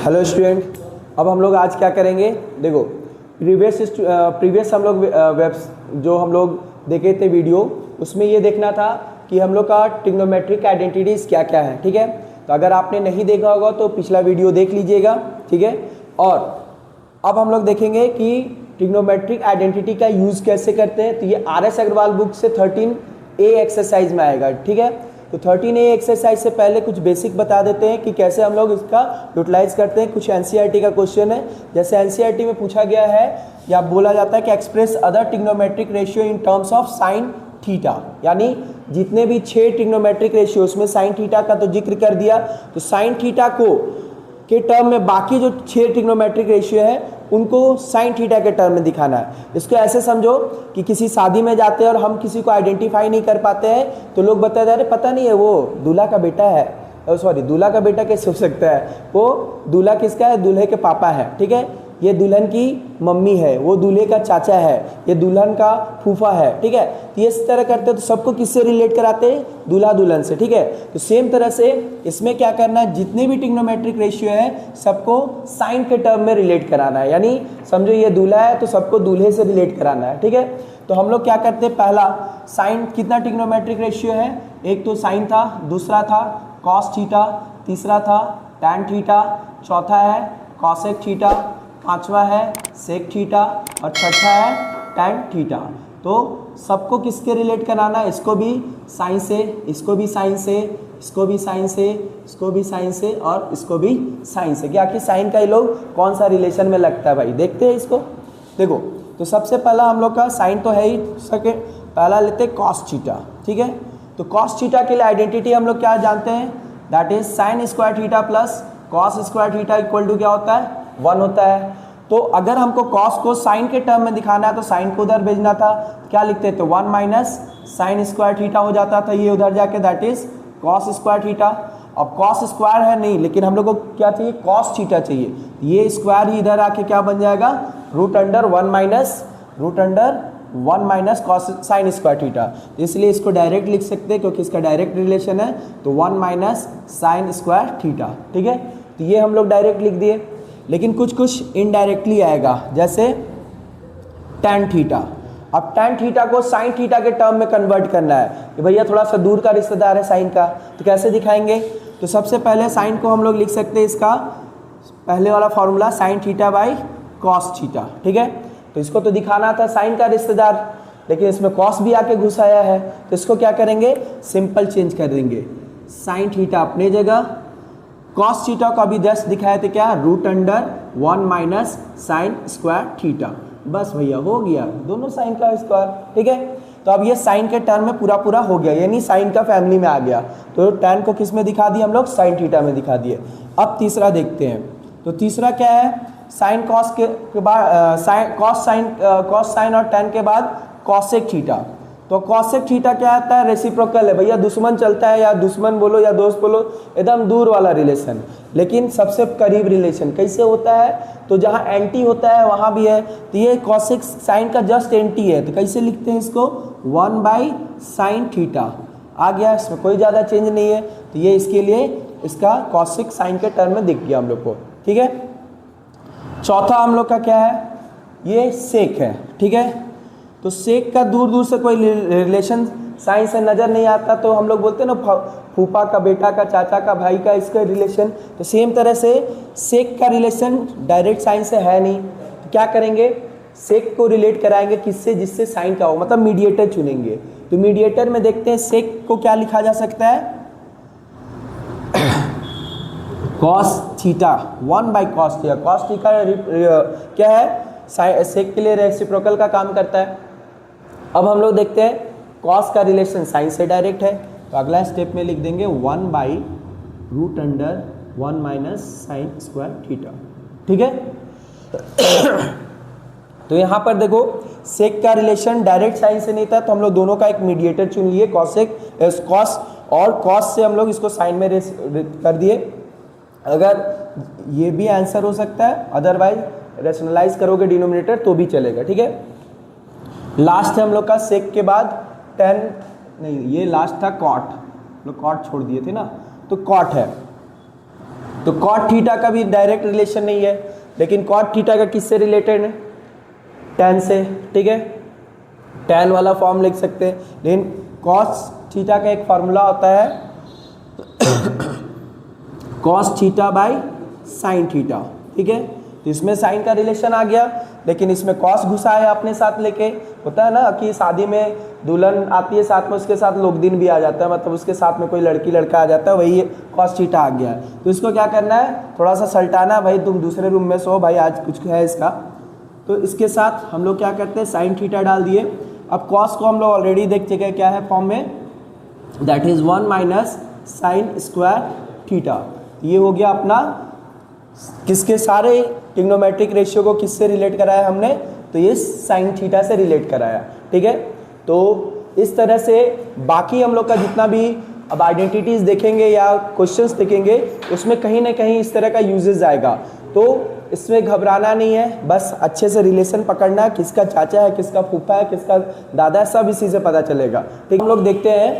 Hello student, अब हम लोग आज क्या करेंगे। देखो प्रीवियस हम लोग जो हम लोग देखे थे वीडियो, उसमें ये देखना था कि हम लोग का ट्रिग्नोमेट्रिक आइडेंटिटीज़ क्या क्या है। ठीक है, तो अगर आपने नहीं देखा होगा तो पिछला वीडियो देख लीजिएगा। ठीक है, और अब हम लोग देखेंगे कि ट्रिग्नोमेट्रिक आइडेंटिटी का यूज़ कैसे करते हैं। तो ये RS अग्रवाल बुक से 13A एक्सरसाइज में आएगा। ठीक है, तो 13A एक्सरसाइज से पहले कुछ बेसिक बता देते हैं कि कैसे हम लोग इसका यूटिलाइज करते हैं। कुछ NCERT का क्वेश्चन है, जैसे NCERT में पूछा गया है या बोला जाता है कि express other trigonometric ratio in terms of sine theta, यानी जितने भी 6 ट्रिग्नोमेट्रिक रेशियो उसमें साइन थीटा का तो जिक्र कर दिया, तो साइन थीटा को के टर्म में बाकी जो 6 ट्रिग्नोमेट्रिक रेशियो है उनको साइन थीटा के टर्म में दिखाना है। इसको ऐसे समझो कि किसी शादी में जाते हैं और हम किसी को आइडेंटिफाई नहीं कर पाते हैं, तो लोग बताते हैं अरे पता नहीं है वो दूल्हा का बेटा है, सॉरी दूल्हा का बेटा कैसे हो सकता है, वो दूल्हा किसका है, दूल्हे के पापा है। ठीक है, ये दुल्हन की मम्मी है, वो दूल्हे का चाचा है, ये दुल्हन का फूफा है। ठीक है, तो ये इस तरह करते हैं, तो सबको किससे रिलेट कराते हैं, दूल्हा दुल्हन से। ठीक है, तो सेम तरह से इसमें क्या करना है, जितने भी ट्रिग्नोमेट्रिक रेशियो है सबको साइन के टर्म में रिलेट कराना है। यानी समझो ये दूल्हा है तो सबको दूल्हे से रिलेट कराना है। ठीक है, तो हम लोग क्या करते हैं, पहला साइन कितना ट्रिग्नोमेट्रिक रेशियो है, एक तो साइन था, दूसरा था कॉस थीटा, तीसरा था टैन थीटा, चौथा है कॉसेक थीटा, पांचवा है सेक थीटा और छठा है टैन थीटा। तो सबको किसके रिलेट कराना है, इसको भी साइन से, इसको भी साइन से, इसको भी साइन से, इसको भी साइन से और इसको भी साइन से। कि आखिर साइन का ये लोग कौन सा रिलेशन में लगता है भाई, देखते हैं इसको। देखो तो सबसे पहला हम लोग का साइन तो है ही, सेकेंड पहला लेते हैं कॉस थीटा। ठीक है, तो कॉस थीटा के लिए आइडेंटिटी हम लोग क्या जानते हैं, that is sine square theta plus cos square theta equal to क्या होता है, 1 होता है। तो अगर हमको कॉस को साइन के टर्म में दिखाना है तो साइन को उधर भेजना था, क्या लिखते हैं, तो 1 माइनस साइन स्क्वायर थीटा हो जाता था, ये उधर जाके that is cos square theta. अब कॉस स्क्वायर है नहीं, लेकिन हम लोग को क्या चाहिए, कॉस थीटा चाहिए, ये स्क्वायर ही इधर आके क्या बन जाएगा, root under 1 minus cos sine square theta. इसलिए इसको डायरेक्ट लिख सकते हैं क्योंकि इसका डायरेक्ट रिलेशन है, तो 1 माइनस साइन स्क्वायर थीटा। ठीक है, तो ये हम लोग डायरेक्ट लिख दिए, लेकिन कुछ इनडायरेक्टली आएगा, जैसे टैन थीटा। अब टैन थीटा को साइन थीटा के टर्म में कन्वर्ट करना है कि भैया थोड़ा सा दूर का रिश्तेदार है साइन का, तो कैसे दिखाएंगे, तो सबसे पहले साइन को हम लोग लिख सकते हैं, इसका पहले वाला formula sine theta by cos theta. ठीक है, तो इसको तो दिखाना था साइन का रिश्तेदार, लेकिन इसमें कॉस भी आके घुस आया है, तो इसको क्या करेंगे, सिंपल चेंज कर देंगे, साइन थीटा अपने जगह, कॉस थीटा को अभी जस्ट दिखाए थे क्या, root under 1 minus sine square theta. बस भैया हो गया, दोनों साइन का स्क्वायर। ठीक है, तो अब ये साइन के टर्म में पूरा हो गया, यानी साइन का फैमिली में आ गया। तो टैन को किस में दिखा दिया हम लोग, साइन थीटा में दिखा दिए। अब तीसरा देखते हैं, तो तीसरा क्या है, साइन कॉस के बाद कॉस साइन और टैन के बाद कॉसेक थीटा। तो कॉसेक थीटा क्या आता है, रेसिप्रोकल है भैया, दुश्मन चलता है, या दुश्मन बोलो या दोस्त बोलो, एकदम दूर वाला रिलेशन, लेकिन सबसे करीब रिलेशन कैसे होता है, तो जहाँ एंटी होता है वहाँ भी है, तो ये कॉसेक साइन का जस्ट एंटी है, तो कैसे लिखते हैं इसको, 1 बाई साइन थीटा आ गया, इसमें कोई ज़्यादा चेंज नहीं है, तो ये इसके लिए इसका कॉसेक साइन के टर्म में दिख गया हम लोग को। ठीक है, चौथा हम लोग का क्या है, ये सेक है। ठीक है, तो सेक का दूर से कोई रिलेशन साइन से नज़र नहीं आता, तो हम लोग बोलते हैं ना फूफा का बेटा का, चाचा का भाई का, इसका रिलेशन। तो सेम तरह से सेक का रिलेशन डायरेक्ट साइन से है नहीं, तो क्या करेंगे, सेक को रिलेट कराएंगे किससे, जिससे साइन का हो, मतलब मीडिएटर चुनेंगे। तो मीडिएटर में देखते हैं सेक को क्या लिखा जा सकता है, cos theta 1 by cos theta. Cos theta क्या है, सेक के लिए रेसिप्रोकल का काम करता है। अब हम लोग देखते हैं कॉस का रिलेशन साइन से डायरेक्ट है, तो अगला स्टेप में लिख देंगे 1 by root under 1 minus sine square theta. ठीक है, तो यहाँ पर देखो सेक का रिलेशन डायरेक्ट साइन से नहीं था, तो हम लोग दोनों का एक मीडिएटर चुन लिए, कॉस, और कॉस से हम लोग इसको साइन में कर दिए। अगर ये भी आंसर हो सकता है, अदरवाइज रेशनलाइज करोगे डिनोमिनेटर तो भी चलेगा। ठीक है, लास्ट है हम लोग का सेक के बाद टेन, नहीं ये लास्ट था कॉट, लोग कॉट छोड़ दिए थे ना, तो कॉट है। तो कॉट थीटा का भी डायरेक्ट रिलेशन नहीं है, लेकिन कॉट थीटा का किससे रिलेटेड है? tan से, ठीक है, tan वाला फॉर्म लिख सकते हैं। लेकिन कॉस थीटा का एक फार्मूला होता है cos theta by sine theta, ठीक है। तो इसमें साइन का रिलेशन आ गया, लेकिन इसमें कॉस घुसा है अपने साथ लेके। होता है ना कि शादी में दुल्हन आती है साथ में, उसके साथ लोग दिन भी आ जाता है, मतलब उसके साथ में कोई लड़की लड़का आ जाता है, वही कॉस थीटा आ गया है। तो इसको क्या करना है, थोड़ा सा सल्टाना है, भाई तुम दूसरे रूम में सो, भाई आज कुछ है इसका। तो इसके साथ हम लोग क्या करते हैं, साइन थीटा डाल दिए। अब कॉस को हम लोग ऑलरेडी देख चुके हैं क्या है फॉर्म में, that is 1 minus sine square theta. ये हो गया अपना किसके सारे ट्रिग्नोमेट्रिक रेशियो को किससे रिलेट कराया हमने, तो ये साइन थीटा से रिलेट कराया, ठीक है। तो इस तरह से बाकी हम लोग का जितना भी अब आइडेंटिटीज देखेंगे या क्वेश्चंस देखेंगे, उसमें कहीं ना कहीं इस तरह का यूजेस आएगा। तो इसमें घबराना नहीं है, बस अच्छे से रिलेशन पकड़ना है, किसका चाचा है, किसका फूफा है, किसका दादा है, सब इसी से पता चलेगा, ठीक। हम लोग देखते हैं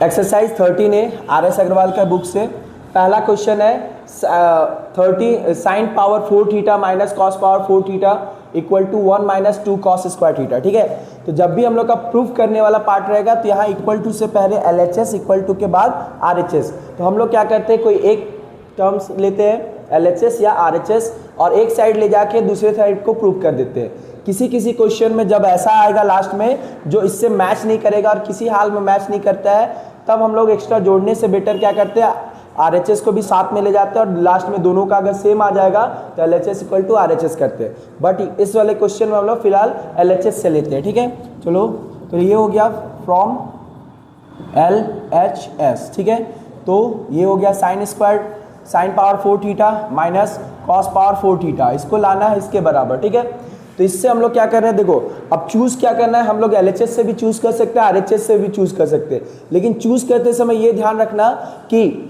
एक्सरसाइज 13A RS अग्रवाल का बुक से। पहला क्वेश्चन है 30 sine power 4 theta minus cos power 4 theta equal to 1 minus 2 cos square theta, ठीक है। तो जब भी हम लोग का प्रूफ करने वाला पार्ट रहेगा, तो यहाँ इक्वल टू से पहले LHS, इक्वल टू के बाद RHS। तो हम लोग क्या करते हैं, कोई एक टर्म्स लेते हैं LHS या RHS और एक साइड ले जाके दूसरे साइड को प्रूव कर देते हैं। किसी किसी क्वेश्चन में जब ऐसा आएगा लास्ट में जो इससे मैच नहीं करेगा और किसी हाल में मैच नहीं करता है, तब हम लोग एक्स्ट्रा जोड़ने से बेटर क्या करते हैं, RHS को भी साथ में ले जाते हैं और लास्ट में दोनों का अगर सेम आ जाएगा तो LHS इक्वल टू RHS करते हैं। बट इस वाले क्वेश्चन में हम लोग फिलहाल LHS से लेते हैं, ठीक है। चलो, तो ये हो गया फ्रॉम LHS, ठीक है। तो ये हो गया sine square sine power 4 theta minus cos power 4 theta, इसको लाना है इसके बराबर, ठीक है। तो इससे हम लोग क्या कर रहे हैं, देखो अब चूज क्या करना है, हम लोग LHS से भी चूज कर सकते हैं, RHS से भी चूज कर सकते हैं, लेकिन चूज करते समय ये ध्यान रखना कि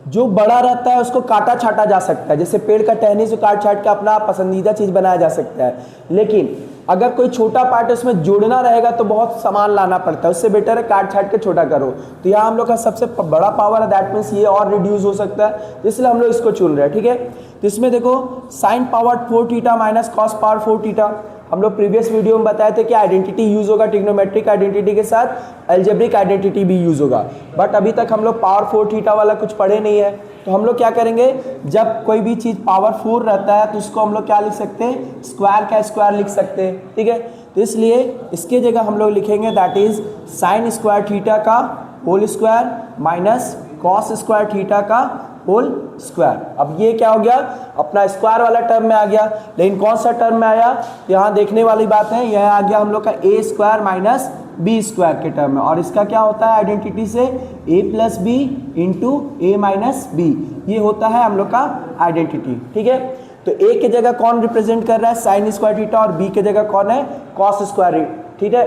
जो बड़ा रहता है उसको काटा छाटा जा सकता है, जैसे पेड़ का टहनी से काट छाट के अपना पसंदीदा चीज बनाया जा सकता है। लेकिन अगर कोई छोटा पार्ट उसमें जोड़ना रहेगा तो बहुत सामान लाना पड़ता है, उससे बेटर है काट छाट के छोटा करो। तो यहाँ हम लोग का सबसे बड़ा पावर है, दैट मीन्स ये और रिड्यूस हो सकता है, इसलिए हम लोग इसको चुन रहे हैं, ठीक है। तो इसमें देखो sign power 4 theta minus cos power 4 theta, हम लोग प्रीवियस वीडियो में बताए थे कि आइडेंटिटी यूज होगा, ट्रिग्नोमेट्रिक आइडेंटिटी के साथ अलजेब्रिक आइडेंटिटी भी यूज होगा। बट अभी तक हम लोग पावर 4 थीटा वाला कुछ पढ़े नहीं है, तो हम लोग क्या करेंगे, जब कोई भी चीज पावर 4 रहता है तो उसको हम लोग क्या लिख सकते हैं, स्क्वायर का स्क्वायर लिख सकते हैं, ठीक है। तो इसलिए इसके जगह हम लोग लिखेंगे that is sine square theta का whole square minus cos square theta का होल स्क्वायर। अब ये क्या हो गया, अपना स्क्वायर वाला टर्म में आ गया, लेकिन कौन सा टर्म में आया, यहाँ देखने वाली बात है, यह आ गया हम लोग का ए स्क्वायर माइनस बी स्क्वायर के टर्म में। और इसका क्या होता है आइडेंटिटी से, ए plus B into A minus B, ये होता है हम लोग का आइडेंटिटी, ठीक है। तो ए के जगह कौन रिप्रेजेंट कर रहा है, साइन स्क्वायर थीटा, और बी के जगह कौन है, कॉस स्क्वायर, ठीक है।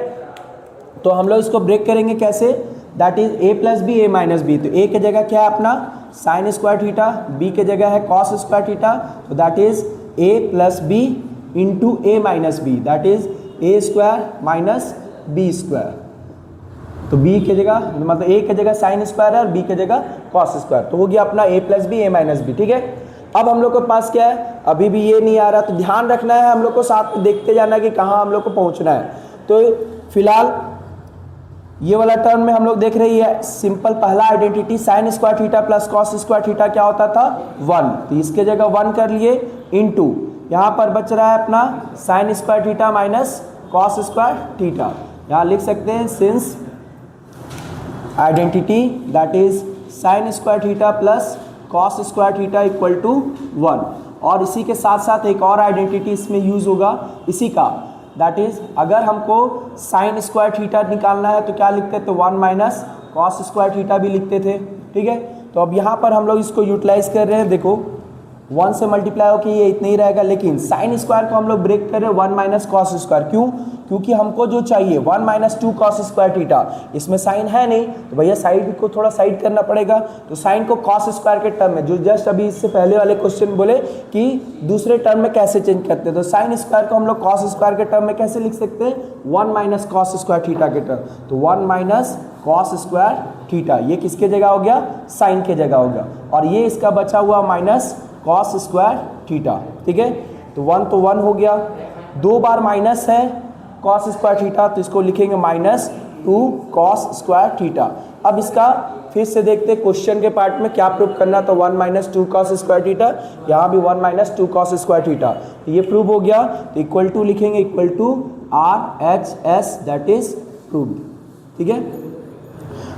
तो हम लोग इसको ब्रेक करेंगे कैसे, that is A plus B A minus B. तो ए के जगह क्या है अपना साइन स्क्वायर थीटा, बी के जगह है कॉस स्क्वायर थीटा, तो that is A plus B into A minus B, that is A square minus B square. तो बी के जगह मतलब ए के जगह साइन स्क्वायर है और बी के जगह कॉस स्क्वायर, तो हो गया अपना ए plus B A minus B, ठीक है। अब हम लोग के पास क्या है, अभी भी ये नहीं आ रहा, तो ध्यान रखना है हम लोग को, साथ में देखते जाना कि कहाँ हम लोग को पहुँचना है। तो फिलहाल ये वाला टर्म में हम लोग देख रहे हैं सिंपल पहला identity sign square theta plus cos square theta क्या होता था 1, तो इसके जगह 1 कर लिए इनटू यहाँ पर बच रहा है अपना sine square theta minus cos square theta. यहाँ लिख सकते हैं since identity that is sine square theta plus cos square theta equal to 1। और इसी के साथ साथ एक और आइडेंटिटी इसमें यूज होगा इसी का, दैट इज अगर हमको साइन स्क्वायर थीटा निकालना है तो क्या लिखते थे, 1 माइनस कॉस स्क्वायर थीटा भी लिखते थे, ठीक है। तो अब यहाँ पर हम लोग इसको यूटिलाइज कर रहे हैं, देखो 1 से मल्टीप्लाई हो कि ये इतना ही रहेगा, लेकिन साइन स्क्वायर को हम लोग ब्रेक कर रहे हैं 1 माइनस कॉस स्क्वायर, क्यों, क्योंकि हमको जो चाहिए 1 माइनस 2 कॉस स्क्वायर थीटा, इसमें साइन है नहीं तो भैया साइड को थोड़ा साइड करना पड़ेगा, तो साइन को कॉस स्क्वायर के टर्म में, जो जस्ट अभी इससे पहले वाले क्वेश्चन बोले कि दूसरे टर्म में कैसे चेंज करते हैं, तो साइन स्क्वायर को हम लोग कॉस स्क्वायर के टर्म में कैसे लिख सकते हैं, 1 माइनस कॉस स्क्वायर थीटा के टर्म, तो 1 माइनस कॉस स्क्वायर थीटा, ये किसके जगह हो गया, साइन के जगह हो गया, और ये इसका बचा हुआ माइनस कॉस स्क्वायर थीटा, ठीक है। तो 1 हो गया, 2 बार माइनस है कॉस स्क्वायर थीटा, तो इसको लिखेंगे माइनस 2 कॉस स्क्वायर थीटा। अब इसका फिर से देखते क्वेश्चन के पार्ट में क्या प्रूव करना, तो 1 माइनस 2 कॉस स्क्वायर थीटा, यहाँ भी 1 माइनस 2 कॉस स्क्वायर थीटा, ये प्रूव हो गया। तो इक्वल टू लिखेंगे, equal to RHS, that is proved, ठीक है।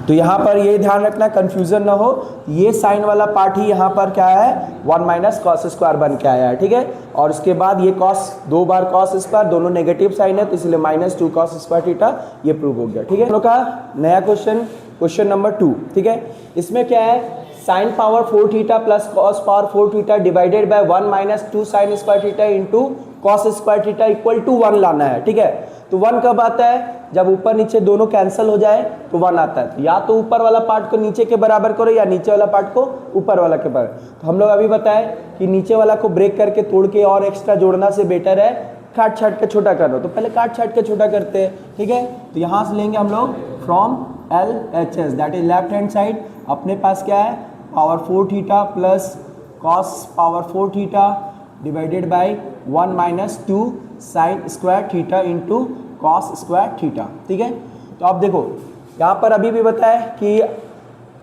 तो यहाँ पर ये ध्यान रखना, कंफ्यूजन ना हो, ये साइन वाला पार्ट ही यहाँ पर क्या है, 1 माइनस कॉस स्क्वायर बन के आया है, ठीक है। और उसके बाद ये कॉस, 2 बार कॉस स्क्वायर, दोनों नेगेटिव साइन है, तो इसलिए माइनस 2 कॉस स्क्वायर थीटा, ये प्रूव हो गया, ठीक है। हम लोग का नया क्वेश्चन, क्वेश्चन नंबर 2, ठीक है। इसमें क्या है, sine power 4 theta plus cos power 4 theta divided by 1 minus 2 sine square theta into cos square theta equal to 1 लाना है, ठीक है। तो 1 कब आता है, जब ऊपर नीचे दोनों कैंसिल हो जाए तो 1 आता है। तो या तो ऊपर वाला पार्ट को नीचे के बराबर करो या नीचे वाला पार्ट को ऊपर वाला के बराबर। तो हम लोग अभी बताए कि नीचे वाला को ब्रेक करके तोड़ के और एक्स्ट्रा जोड़ना से बेटर है काट छाट के छोटा करो, तो पहले काट छाट के छोटा करते हैं, ठीक है। तो यहाँ से लेंगे हम लोग from LHS, that is left hand side, अपने पास क्या है, power 4 theta plus cos power 4 theta divided by 1 minus 2 sine square theta into cos square theta, ठीक है। तो आप देखो यहाँ पर अभी भी बताया कि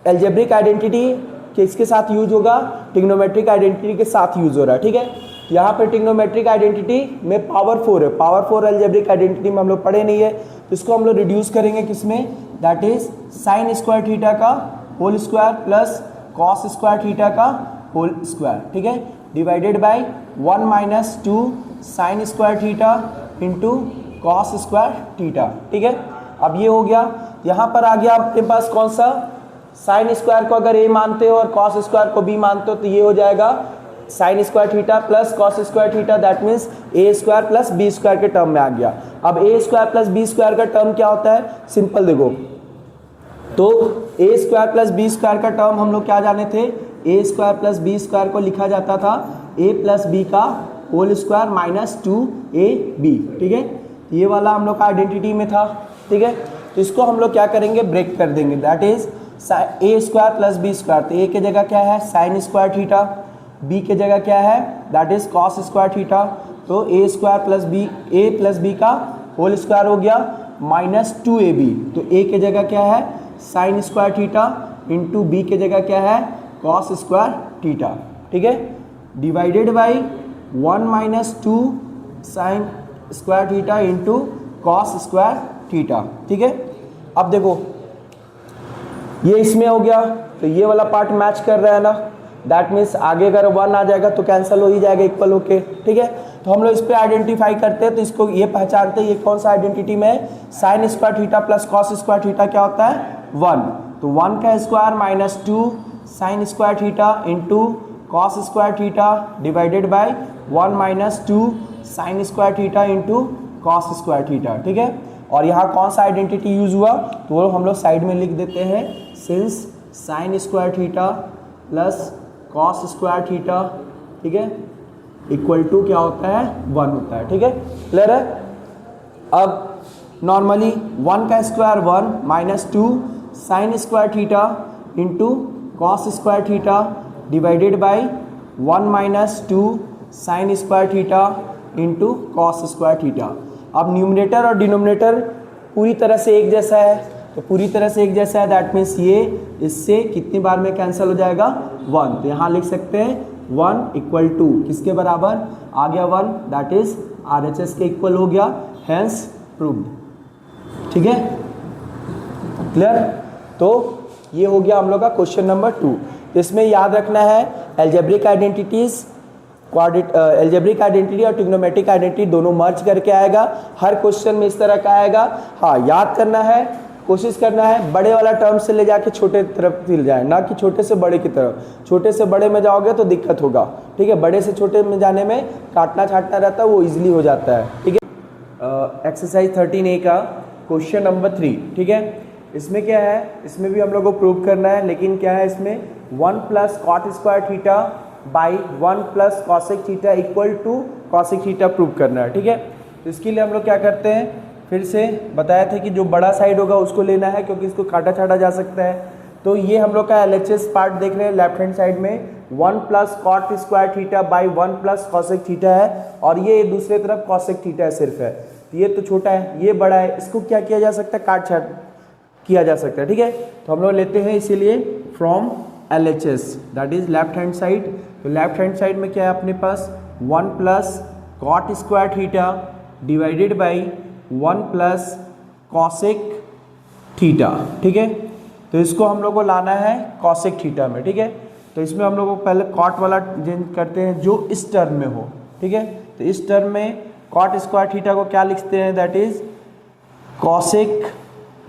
एल्जेब्रिक आइडेंटिटी किसके साथ यूज होगा, ट्रिग्नोमेट्रिक आइडेंटिटी के साथ यूज हो रहा है, ठीक है। यहाँ पर ट्रिग्नोमेट्रिक आइडेंटिटी में पावर 4 है, पावर 4 एल्जेब्रिक आइडेंटिटी में हम लोग पढ़े नहीं है, तो इसको हम लोग रिड्यूस करेंगे किसमें, that is sine square theta का whole square plus cos square theta का होल स्क्वायर, ठीक है, divided by 1 minus 2 sine square theta into cos square theta, ठीक है। अब ये हो गया, यहाँ पर आ गया आपके पास कौन सा, साइन स्क्वायर को अगर A मानते हो और कॉस स्क्वायर को B मानते हो, तो ये हो जाएगा sign square theta plus cos square theta, that means A square plus B square के टर्म में आ गया। अब A square plus B square का टर्म क्या होता है, सिंपल देखो, तो A square plus B square का टर्म हम लोग क्या जाने थे, A square plus B square को लिखा जाता था A प्लस B का होल स्क्वायर माइनस 2AB, ठीक है। ये वाला हम लोग का आइडेंटिटी में था, ठीक है। तो इसको हम लोग क्या करेंगे, ब्रेक कर देंगे, that is A square plus B square, तो A के जगह क्या है साइन स्क्वायर थीटा, B के जगह क्या है that is cos square theta, तो A square plus B, A plus B का होल स्क्वायर हो गया माइनस 2AB, तो A के जगह क्या है sign square theta into B के जगह क्या है कॉस स्क्वायर थीटा, ठीक है, divided by 1 minus 2 sine square theta into cos square theta, ठीक है। अब देखो ये इसमें हो गया, तो ये वाला पार्ट मैच कर रहा है ना, दैट मीन्स आगे अगर 1 आ जाएगा तो कैंसिल हो ही जाएगा इक्वल होके, ठीक है। तो हम लोग इस पे आइडेंटिफाई करते हैं, तो इसको ये पहचानते हैं ये कौन सा आइडेंटिटी में है, sign square theta plus cos square theta क्या होता है 1, तो 1 का square minus 2 sine square theta into cos square theta divided by 1 minus 2 sine square theta into cos square theta, ठीक है। और यहाँ कौन सा आइडेंटिटी यूज हुआ, तो वो हम लोग साइड में लिख देते हैं, since sign square theta plus cos square theta, ठीक है, इक्वल टू क्या होता है 1 होता है, ठीक है, क्लियर है। अब नॉर्मली 1 का square 1 minus 2 sine square theta into cos square theta divided by 1 minus 2 sine square theta into cos square theta. अब न्यूमरेटर और डिनोमिनेटर पूरी तरह से एक जैसा है, तो पूरी तरह से एक जैसा है, दैट मीन्स ये इससे कितनी बार में कैंसिल हो जाएगा 1, तो यहाँ लिख सकते हैं 1 इक्वल टू किसके बराबर आ गया 1, दैट इज RHS के इक्वल हो गया, हैंस प्रूव्ड, ठीक है, क्लियर। तो ये हो गया हम लोग का क्वेश्चन नंबर 2। इसमें याद रखना है एल्जेब्रिक आइडेंटिटीज, एल्जेब्रिक आइडेंटिटी और ट्रिग्नोमेट्रिक आइडेंटिटी दोनों मर्ज करके आएगा, हर क्वेश्चन में इस तरह का आएगा। हाँ, याद करना है, कोशिश करना है बड़े वाला टर्म से ले जाके छोटे तरफ ले जाए, ना कि छोटे से बड़े की तरफ। छोटे से बड़े में जाओगे तो दिक्कत होगा, ठीक है, बड़े से छोटे में जाने में काटना छाटना रहता है, वो इजीली हो जाता है, ठीक है। एक्सरसाइज 13A का क्वेश्चन नंबर 3, ठीक है। इसमें क्या है, इसमें भी हम लोग को प्रूव करना है, लेकिन क्या है इसमें 1 plus cot square theta by 1 plus cosec theta equal to cosec theta prove करना है, ठीक है। तो इसके लिए हम लोग क्या करते हैं, फिर से बताया था कि जो बड़ा साइड होगा उसको लेना है क्योंकि इसको काटा छाटा जा सकता है। तो ये हम लोग का LHS पार्ट देख रहे हैं लेफ्ट हैंड साइड में 1 plus cot square theta by 1 plus cosec theta है और ये दूसरे तरफ कॉसेक थीटा है सिर्फ है। तो ये तो छोटा है, ये बड़ा है, इसको क्या किया जा सकता है, काट छाट किया जा सकता है। ठीक है, तो हम लोग लेते हैं इसीलिए from LHS that is left hand side. तो लेफ्ट हैंड साइड में क्या है अपने पास 1 plus cot square theta divided by 1 plus cosec theta. ठीक है, तो इसको हम लोग को लाना है कॉसेक थीटा में। ठीक है, तो इसमें हम लोग को पहले कॉट वाला चेंज करते हैं जो इस टर्म में हो। ठीक है, तो इस टर्म में कॉट स्क्वायर थीटा को क्या लिखते हैं, that is cosec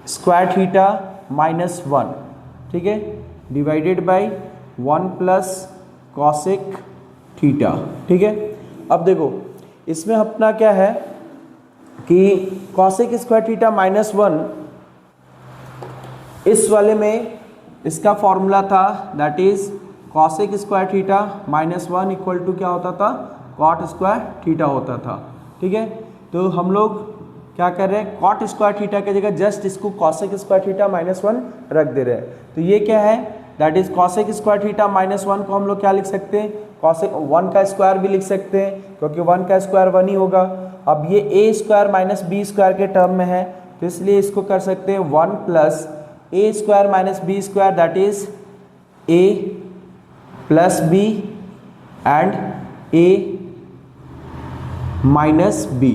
square theta minus 1। ठीक है, divided by 1 plus cosec theta. ठीक है, अब देखो इसमें अपना क्या है कि कॉसेक स्क्वायर थीटा माइनस 1 इस वाले में इसका फॉर्मूला था that is cosec square theta minus 1 equal to क्या होता था, कॉट स्क्वायर थीटा होता था। ठीक है, तो हम लोग क्या कर रहे हैं, कॉट स्क्वायर थीटा की जगह जस्ट इसको कॉसेक स्क्वायर थीटा माइनस 1 रख दे रहे हैं। तो ये क्या है, that is cosec square theta minus 1 को हम लोग क्या लिख सकते हैं, कॉसेक 1 का स्क्वायर भी लिख सकते हैं क्योंकि 1 का स्क्वायर 1 ही होगा। अब ये A square minus B square के टर्म में है तो इसलिए इसको कर सकते हैं 1 plus A square minus B square that is A plus B and A minus B.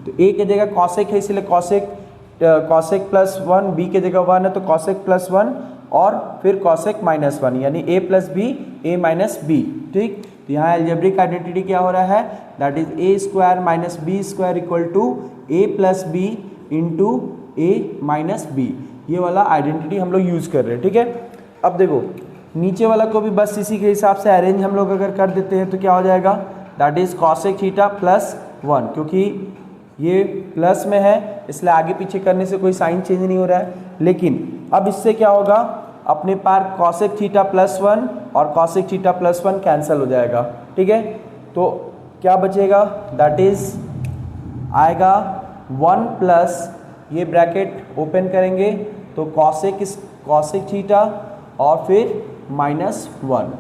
तो ए की जगह कॉसेक है इसलिए कॉसेक प्लस 1, बी की जगह 1 है तो कॉसेक प्लस 1 और फिर कॉसेक माइनस 1 यानी A plus B A minus B. ठीक, तो यहाँ एल्जेब्रिक आइडेंटिटी क्या हो रहा है, that is A square minus B square equal to A plus B into A minus B. ये वाला आइडेंटिटी हम लोग यूज कर रहे हैं। ठीक है, अब देखो नीचे वाला को भी बस इसी के हिसाब से अरेंज हम लोग अगर कर देते हैं तो क्या हो जाएगा, that is cosec theta plus 1 क्योंकि ये प्लस में है इसलिए आगे पीछे करने से कोई साइन चेंज नहीं हो रहा है। लेकिन अब इससे क्या होगा, अपने पास कॉसेक थीटा प्लस 1 और कॉसेक थीटा प्लस 1 कैंसिल हो जाएगा। ठीक है, तो क्या बचेगा, दैट इज आएगा 1 प्लस ये ब्रैकेट ओपन करेंगे तो कॉसेक थीटा और फिर माइनस 1।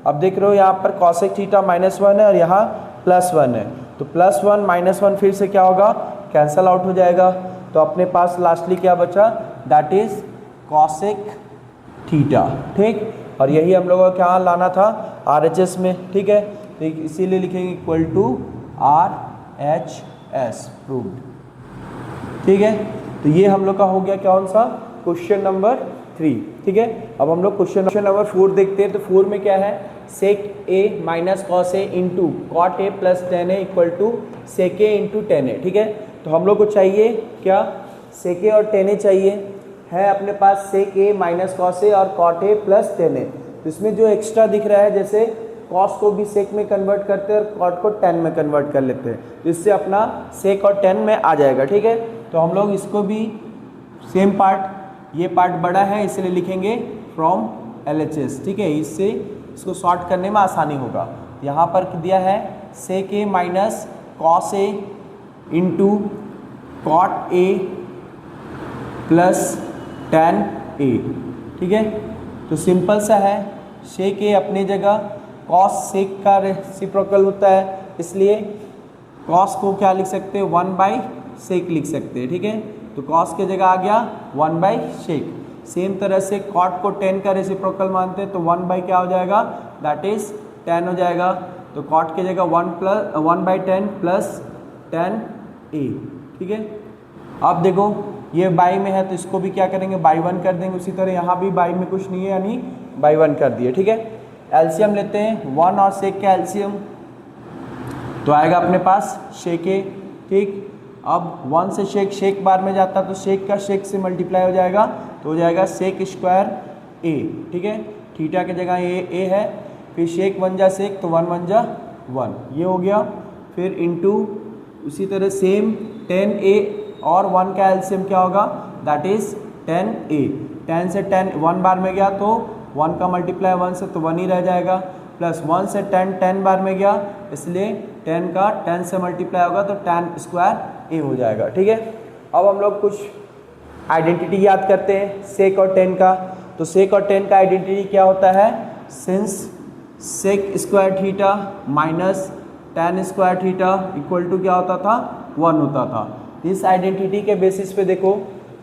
अब देख रहे हो यहाँ पर कॉसेक थीटा माइनस 1 है और यहाँ प्लस 1 है तो प्लस 1 माइनस 1 फिर से क्या होगा, कैंसल आउट हो जाएगा। तो अपने पास लास्टली क्या बचा, दैट इज कॉसेक थीटा। ठीक, और यही हम लोगों को क्या लाना था RHS में। ठीक है, तो इसीलिए लिखेंगे इक्वल टू RHS प्रूव्ड। ठीक है, तो ये हम लोग का हो गया कौन सा, क्वेश्चन नंबर 3। ठीक है, अब हम लोग क्वेश्चन नंबर 4 देखते हैं। तो 4 में क्या है, sec A minus cos A into cot A plus tan A equal to sec A into tan A. ठीक है, तो हम लोग को चाहिए क्या, सेक ए और टेन ए चाहिए, है अपने पास सेक ए माइनस कॉस ए और कॉट ए प्लस टेन ए। तो इसमें जो एक्स्ट्रा दिख रहा है, जैसे कॉस को भी सेक में कन्वर्ट करते हैं और कॉट को टेन में कन्वर्ट कर लेते हैं, तो इससे अपना सेक और टेन में आ जाएगा। ठीक है, तो हम लोग इसको भी सेम पार्ट, ये पार्ट बड़ा है इसलिए लिखेंगे फ्रॉम LHS। ठीक है, इससे इसको सॉर्ट करने में आसानी होगा। यहाँ पर दिया है sec A minus cos A into cot A plus tan A. ठीक है, तो सिंपल सा है, सेक ए अपनी जगह, कॉस सेक का रेसिप्रोकल होता है इसलिए कॉस को क्या लिख सकते हैं, 1 बाई सेक लिख सकते हैं। ठीक है, तो कॉस के जगह आ गया 1 बाई सेक। सेम तरह से कॉट को 10 का रेसिप्रोकल मानते हैं तो 1 बाई क्या हो जाएगा, दैट इज 10 हो जाएगा। तो कॉट की जगह 1 बाई 10 प्लस 10 ए। ठीक है, अब देखो ये बाई में है तो इसको भी क्या करेंगे, बाई 1 कर देंगे। उसी तरह यहाँ भी बाई में कुछ नहीं है यानी बाई 1 कर दिए। ठीक है, एलसीएम लेते हैं, 1 और सेक का एलसीएम तो आएगा अपने पास शेक ए। ठीक, अब 1 से शेक बार में जाता तो शेक का शेक से मल्टीप्लाई हो जाएगा तो हो जाएगा सेक स्क्वायर ए। ठीक है, थीटा की जगह ए है, फिर शेक 1 जा सेक तो 1 1 जा 1, ये हो गया। फिर इंटू उसी तरह सेम 10 ए और 1 का एलसीएम क्या होगा, दैट इज 10 ए। 10 से 10 1 बार में गया तो 1 का मल्टीप्लाई 1 से तो 1 ही रह जाएगा, प्लस 1 से 10 बार में गया इसलिए 10 का 10 से मल्टीप्लाई होगा तो 10 स्क्वायर ए हो जाएगा। ठीक है, अब हम लोग कुछ आइडेंटिटी याद करते हैं सेक और टेन का। तो सेक और टेन का आइडेंटिटी क्या होता है, since sec square theta minus tan square theta equal to क्या होता था, 1 होता था। इस आइडेंटिटी के बेसिस पे देखो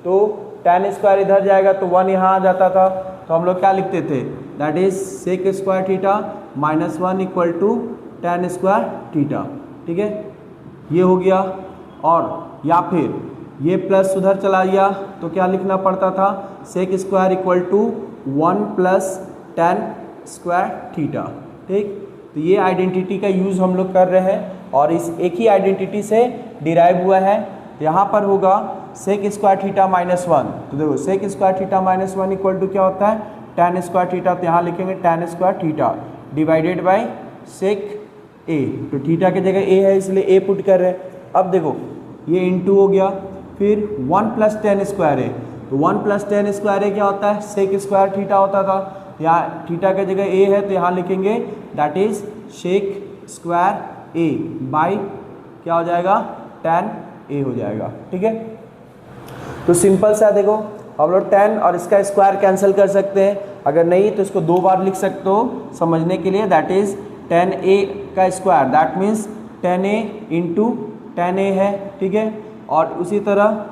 तो टेन स्क्वायर इधर जाएगा तो 1 यहाँ आ जाता था, तो हम लोग क्या लिखते थे, that is sec square theta minus 1 equal to tan square theta. ठीक है, ये हो गया। और या फिर ये प्लस उधर चला गया तो क्या लिखना पड़ता था, sec square equal to 1 plus tan square theta. ठीक, तो ये आइडेंटिटी का यूज़ हम लोग कर रहे हैं और इस एक ही आइडेंटिटी से डिराइव हुआ है। यहाँ पर होगा सेक स्क्वायर थीटा माइनस 1, तो देखो sec square theta minus 1 equal to क्या होता है, टेन स्क्वायर थीटा। तो यहाँ लिखेंगे tan square theta divided by sec A, तो थीटा की जगह ए है इसलिए ए पुट कर रहे हैं। अब देखो ये इंटू हो गया, फिर 1 प्लस टेन स्क्वायर ए, तो 1 प्लस टेन स्क्वायर ए क्या होता है, सेक स्क्वायर थीटा होता था। यहाँ थीटा की जगह ए है तो यहाँ लिखेंगे that is sec square A by क्या हो जाएगा, टेन ए हो जाएगा। ठीक है, तो सिंपल सा देखो हम लोग 10 और इसका स्क्वायर कैंसिल कर सकते हैं, अगर नहीं तो इसको 2 बार लिख सकते हो समझने के लिए, दैट इज 10a का square, that means 10a into 10a है। ठीक है, और उसी तरह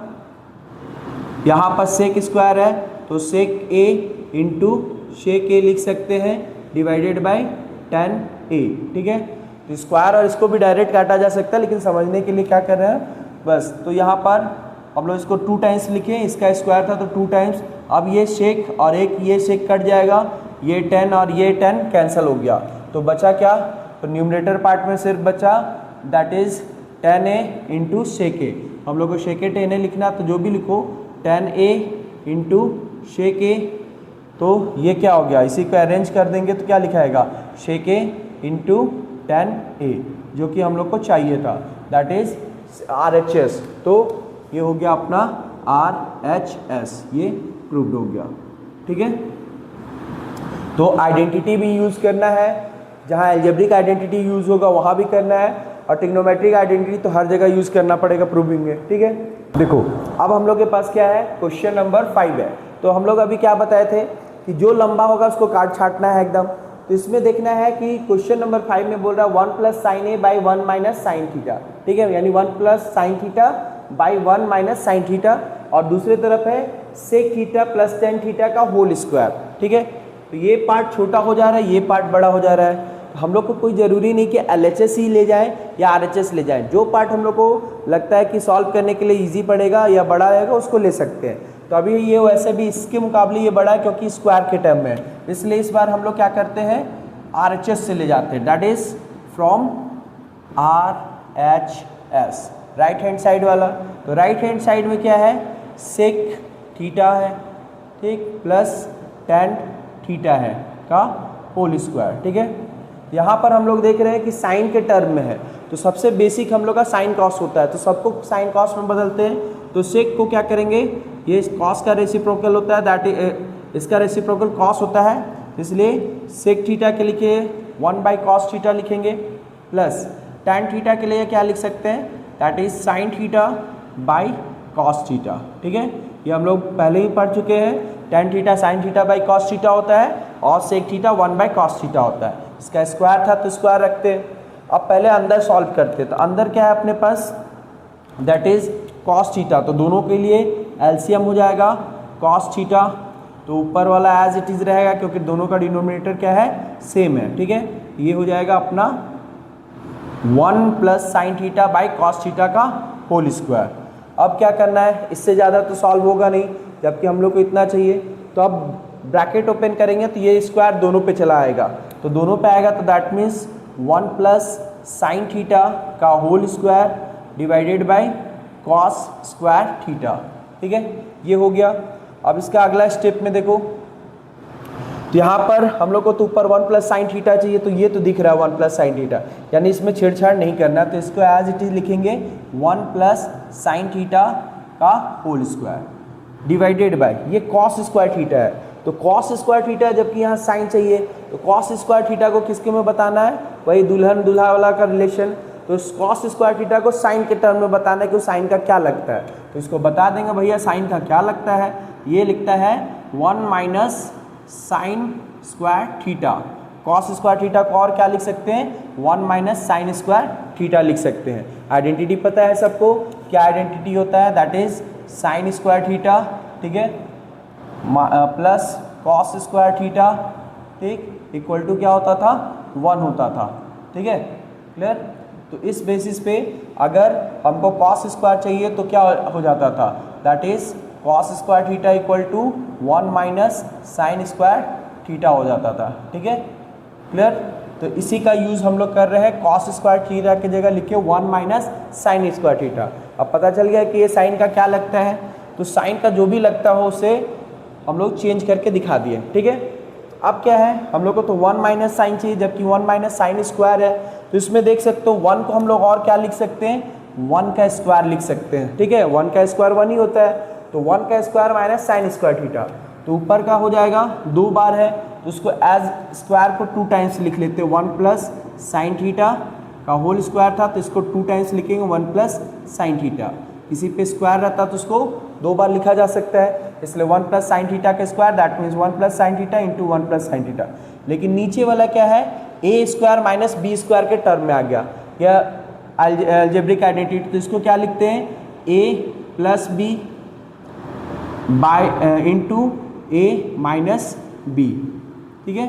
यहाँ पर सेक स्क्वायर है तो सेक a इंटू सेक a लिख सकते हैं डिवाइडेड बाय 10a। ठीक है, तो स्क्वायर और इसको भी डायरेक्ट काटा जा सकता है, लेकिन समझने के लिए क्या कर रहे हैं बस, तो यहाँ पर हम लोग इसको 2 टाइम्स लिखें, इसका स्क्वायर था तो 2 टाइम्स। अब ये सेक और एक ये सेक कट जाएगा, ये 10 और ये 10 कैंसिल हो गया, तो बचा क्या, तो न्यूमरेटर पार्ट में सिर्फ बचा that is 10a into sec A. हम लोग को सेक ए 10a लिखना, तो जो भी लिखो 10a इंटू सेक ए, तो ये क्या हो गया, इसी को अरेंज कर देंगे तो क्या लिखाएगा, सेक ए इंटू 10a, जो कि हम लोग को चाहिए था, दैट इज RHS। तो ये हो गया अपना RHS, ये प्रूव्ड हो गया। ठीक है, तो आइडेंटिटी भी यूज़ करना है, जहाँ एल्जेब्रिक आइडेंटिटी यूज़ होगा वहाँ भी करना है, और ट्रिग्नोमेट्रिक आइडेंटिटी तो हर जगह यूज़ करना पड़ेगा प्रूविंग में। ठीक है, देखो अब हम लोग के पास क्या है, क्वेश्चन नंबर 5 है। तो हम लोग अभी क्या बताए थे कि जो लंबा होगा उसको काट छाटना है एकदम। तो इसमें देखना है कि क्वेश्चन नंबर 5 में बोल रहा है 1 plus sine A by 1 minus sine theta. ठीक है, यानी 1 plus sine theta by 1 minus sine theta, और दूसरी तरफ है sec theta plus tan theta का होल स्क्वायर। ठीक है, तो ये पार्ट छोटा हो जा रहा है, ये पार्ट बड़ा हो जा रहा है। तो हम लोग को कोई ज़रूरी नहीं कि LHS ही ले जाएं या RHS ले जाएं, जो पार्ट हम लोग को लगता है कि सॉल्व करने के लिए ईजी पड़ेगा या बड़ा आएगा उसको ले सकते हैं। तो अभी ये वैसे भी इसके मुकाबले ये बड़ा है क्योंकि स्क्वायर के टर्म में है, इसलिए इस बार हम लोग क्या करते हैं, RHS से ले जाते हैं, that is from RHS, right hand side वाला। तो राइट हैंड साइड में क्या है, सेक थीटा है, ठीक, प्लस टेन थीटा है का होल स्क्वायर। ठीक है, यहाँ पर हम लोग देख रहे हैं कि साइन के टर्म में है, तो सबसे बेसिक हम लोग का साइन कॉस होता है, तो सबको साइन कॉस में बदलते हैं। तो सेक को क्या करेंगे, ये कॉस का रेसिप्रोकल होता है, दैट इसका रेसिप्रोकल कॉस होता है, इसलिए सेक थीटा के लिए 1 बाई कॉस थीटा लिखेंगे, प्लस टैन थीटा के लिए क्या लिख सकते हैं, that is sign theta by cos theta. ठीक है, ये हम लोग पहले ही पढ़ चुके हैं, tan theta sine theta by cos theta होता है और sec theta 1 by cos theta होता है। इसका स्क्वायर था तो स्क्वायर रखते हैं। अब पहले अंदर सॉल्व करते हैं, तो अंदर क्या है अपने पास, दैट इज कॉस थीटा, तो दोनों के लिए एलसीएम हो जाएगा कॉस थीटा, तो ऊपर वाला एज इट इज रहेगा क्योंकि दोनों का डिनोमिनेटर क्या है, सेम है। ठीक है, ये हो जाएगा अपना 1 plus sine theta by cos theta का होल स्क्वायर। अब क्या करना है, इससे ज़्यादा तो सॉल्व होगा नहीं, जबकि हम लोग को इतना चाहिए, तो अब ब्रैकेट ओपन करेंगे तो ये स्क्वायर दोनों पे चला आएगा, तो दोनों पे आएगा, तो that means 1 plus sine theta का whole square divided by cos square theta. ठीक है, ये हो गया। अब इसका अगला स्टेप में देखो, तो यहाँ पर हम लोग को तो ऊपर 1 प्लस साइन थीटा चाहिए, तो ये तो दिख रहा है 1 प्लस साइन थीटा, यानी इसमें छेड़छाड़ नहीं करना, तो इसको एज इट इज लिखेंगे 1 प्लस साइन थीटा का होल स्क्वायर डिवाइडेड बाय, ये कॉस स्क्वायर थीटा है, तो कॉस स्क्वायर थीटा है, जबकि यहाँ साइन चाहिए, तो कॉस स्क्वायर थीटा को किसके में बताना है, वही दुल्हन दूल्हा वाला का रिलेशन, तो कॉस स्क्वायर थीटा को साइन के टर्म में बताना है कि साइन का क्या लगता है, तो इसको बता देंगे भैया साइन का क्या लगता है, ये लिखता है 1 minus sine square theta. Cos square theta को और क्या लिख सकते हैं, 1 माइनस साइन स्क्वायर थीटा लिख सकते हैं। आइडेंटिटी पता है सबको, क्या आइडेंटिटी होता है, that is sine square theta, ठीक है, प्लस कॉस स्क्वायर थीटा, ठीक, इक्वल टू क्या होता था, 1 होता था, ठीक है, क्लियर। तो इस बेसिस पे अगर हमको कॉस स्क्वायर चाहिए तो क्या हो जाता था, that is cos square theta equal to 1 minus sine square theta हो जाता था, ठीक है, क्लियर। तो इसी का यूज़ हम लोग कर रहे हैं, कॉस स्क्वायर थीटा की जगह लिखे 1 माइनस साइन स्क्वायर थीटा। अब पता चल गया कि ये साइन का क्या लगता है, तो साइन का जो भी लगता हो उसे हम लोग चेंज करके दिखा दिए, ठीक है। अब क्या है, हम लोग को तो 1 माइनस साइन चाहिए, जबकि 1 माइनस साइन स्क्वायर है, तो इसमें देख सकते हो 1 को हम लोग और क्या लिख सकते हैं, 1 का स्क्वायर लिख सकते हैं, ठीक है, 1 का स्क्वायर 1 ही होता है, तो 1 का square minus sine square theta, तो ऊपर का हो जाएगा 2 बार है, तो उसको एज स्क्वायर को 2 टाइम्स लिख लेते हैं, 1 प्लस साइन थीटा का होल स्क्वायर था तो इसको 2 टाइम्स लिखेंगे, 1 प्लस साइन थीटा। किसी पे स्क्वायर रहता तो उसको 2 बार लिखा जा सकता है, इसलिए 1 प्लस साइन थीटा का square, that means 1 plus sine theta into 1 plus sine theta. लेकिन नीचे वाला क्या है, ए स्क्वायर माइनस बी स्क्वायर के टर्म में आ गया, या अलजेब्रिक आइडेंटिटी, तो इसको क्या लिखते हैं, A plus B by into A minus B, ठीक है।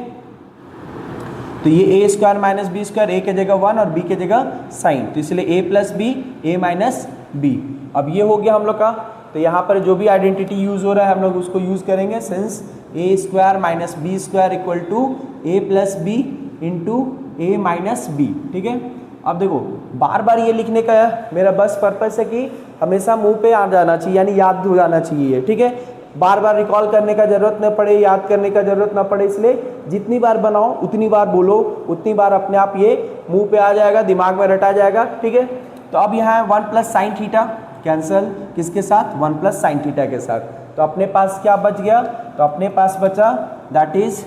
तो ये A square minus B square, A के जगह 1 और बी के जगह साइन, तो इसलिए ए plus B A minus B. अब ये हो गया हम लोग का, तो यहाँ पर जो भी आइडेंटिटी यूज़ हो रहा है हम लोग उसको यूज़ करेंगे, since A square minus B square equal to A plus B into A minus B, ठीक है। अब देखो बार बार ये लिखने का मेरा बस पर्पस है कि हमेशा मुंह पे आ जाना चाहिए, यानी याद हो जाना चाहिए, ठीक है, बार बार रिकॉल करने का जरूरत न पड़े, याद करने का जरूरत ना पड़े, इसलिए जितनी बार बनाओ उतनी बार बोलो, उतनी बार अपने आप ये मुंह पे आ जाएगा, दिमाग में रटा जाएगा, ठीक है। तो अब यहाँ है 1 प्लस साइन थीटा, कैंसिल किसके साथ, 1 प्लस साइन थीटा के साथ, तो अपने पास क्या बच गया, तो अपने पास बचा that is